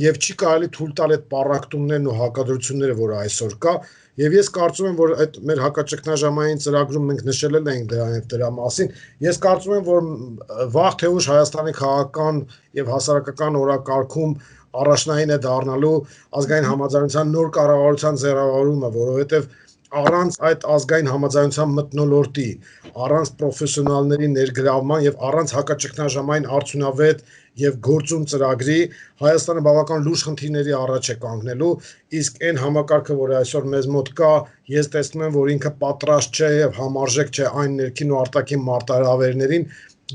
եւ չի կարելի թույլ տալ այդ պառակտումներն ու հակադրությունները, որ այսօր կա, եւ ես կարծում եմ, որ այդ մեր հակաճգնաժամային ծրագրում մենք նշել ենք դրա մասին, ես կարծում եմ, որ վաղ թե ուշ Հայաստանի քաղաքական եւ հասարակական օրակարգում առաջնային է դառնալու ազգային համաձայնության նոր կառավարության ձեռավորումը, որովհետեւ առանց այդ ազգային համաձայնության մթնոլորտի, առանց պրոֆեսիոնալների ներգրավման եւ առանց հակաճգնաժամային արդյունավետ եւ գործուն ծրագրի Հայաստանը բավական լուրջ խնդիրների առաջ է կանգնելու, իսկ այն համակարգը, որ այսօր մեզ մոտ կա, ես տեսնում եմ, որ ինքը պատրաստ չէ եւ համարժեք չէ այն ներքին ու արտաքին մարտահրավերներին,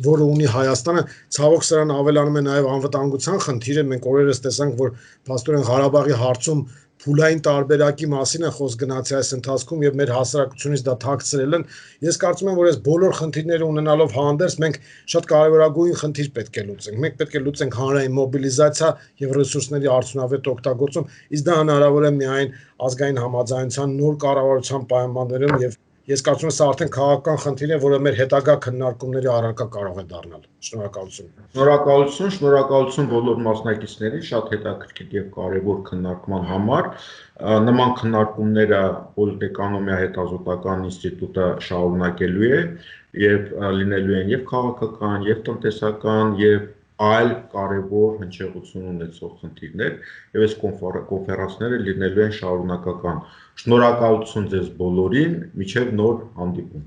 որը ունի Հայաստանը, ցավոք սրան ավելանում է նաև անվտանգության խնդիրը, մենք օրերս տեսանք, որ փաստորեն Ղարաբաղի հարցում փուլային տարբերակի մասին է խոսք գնացի այս ընթացքում եւ մեր հասարակությունից դա թաքցրել են։ Ես կարծում եմ, որ այս բոլոր խնդիրները ունենալով հանդերձ մենք շատ կարևորագույն խնդիր պետք է լուծենք։ Մենք պետք է լուծենք հանրային մոբիլիզացիա եւ ռեսուրսների արդյունավետ օգտագործում, իսկ դա հնարավոր է միայն ազգային համաձայնության նոր կառավարության պայմաններում եւ ես կարծում եմ սա արդեն քաղաքական խնդիր է, որը մեր հետագա քննարկումների առարկա կարող է դառնալ։ Շնորհակալություն։ Շնորհակալություն բոլոր մասնակիցներին շատ հետաքրքիր եւ կարեւոր քննարկման համար։ Նման քննարկումները Պոլիտէկոնոմիա հետազոտական ինստիտուտը շարունակելու է եւ լինելու են եւ քաղաքական, եւ տնտեսական, եւ այլ կարևոր հնչեղություն ունեցող խնդիրներ եւ այս կոնֆերանսները լինելու են շարունակական։ Շնորհակալություն ձեզ բոլորին, մինչեւ նոր հանդիպում։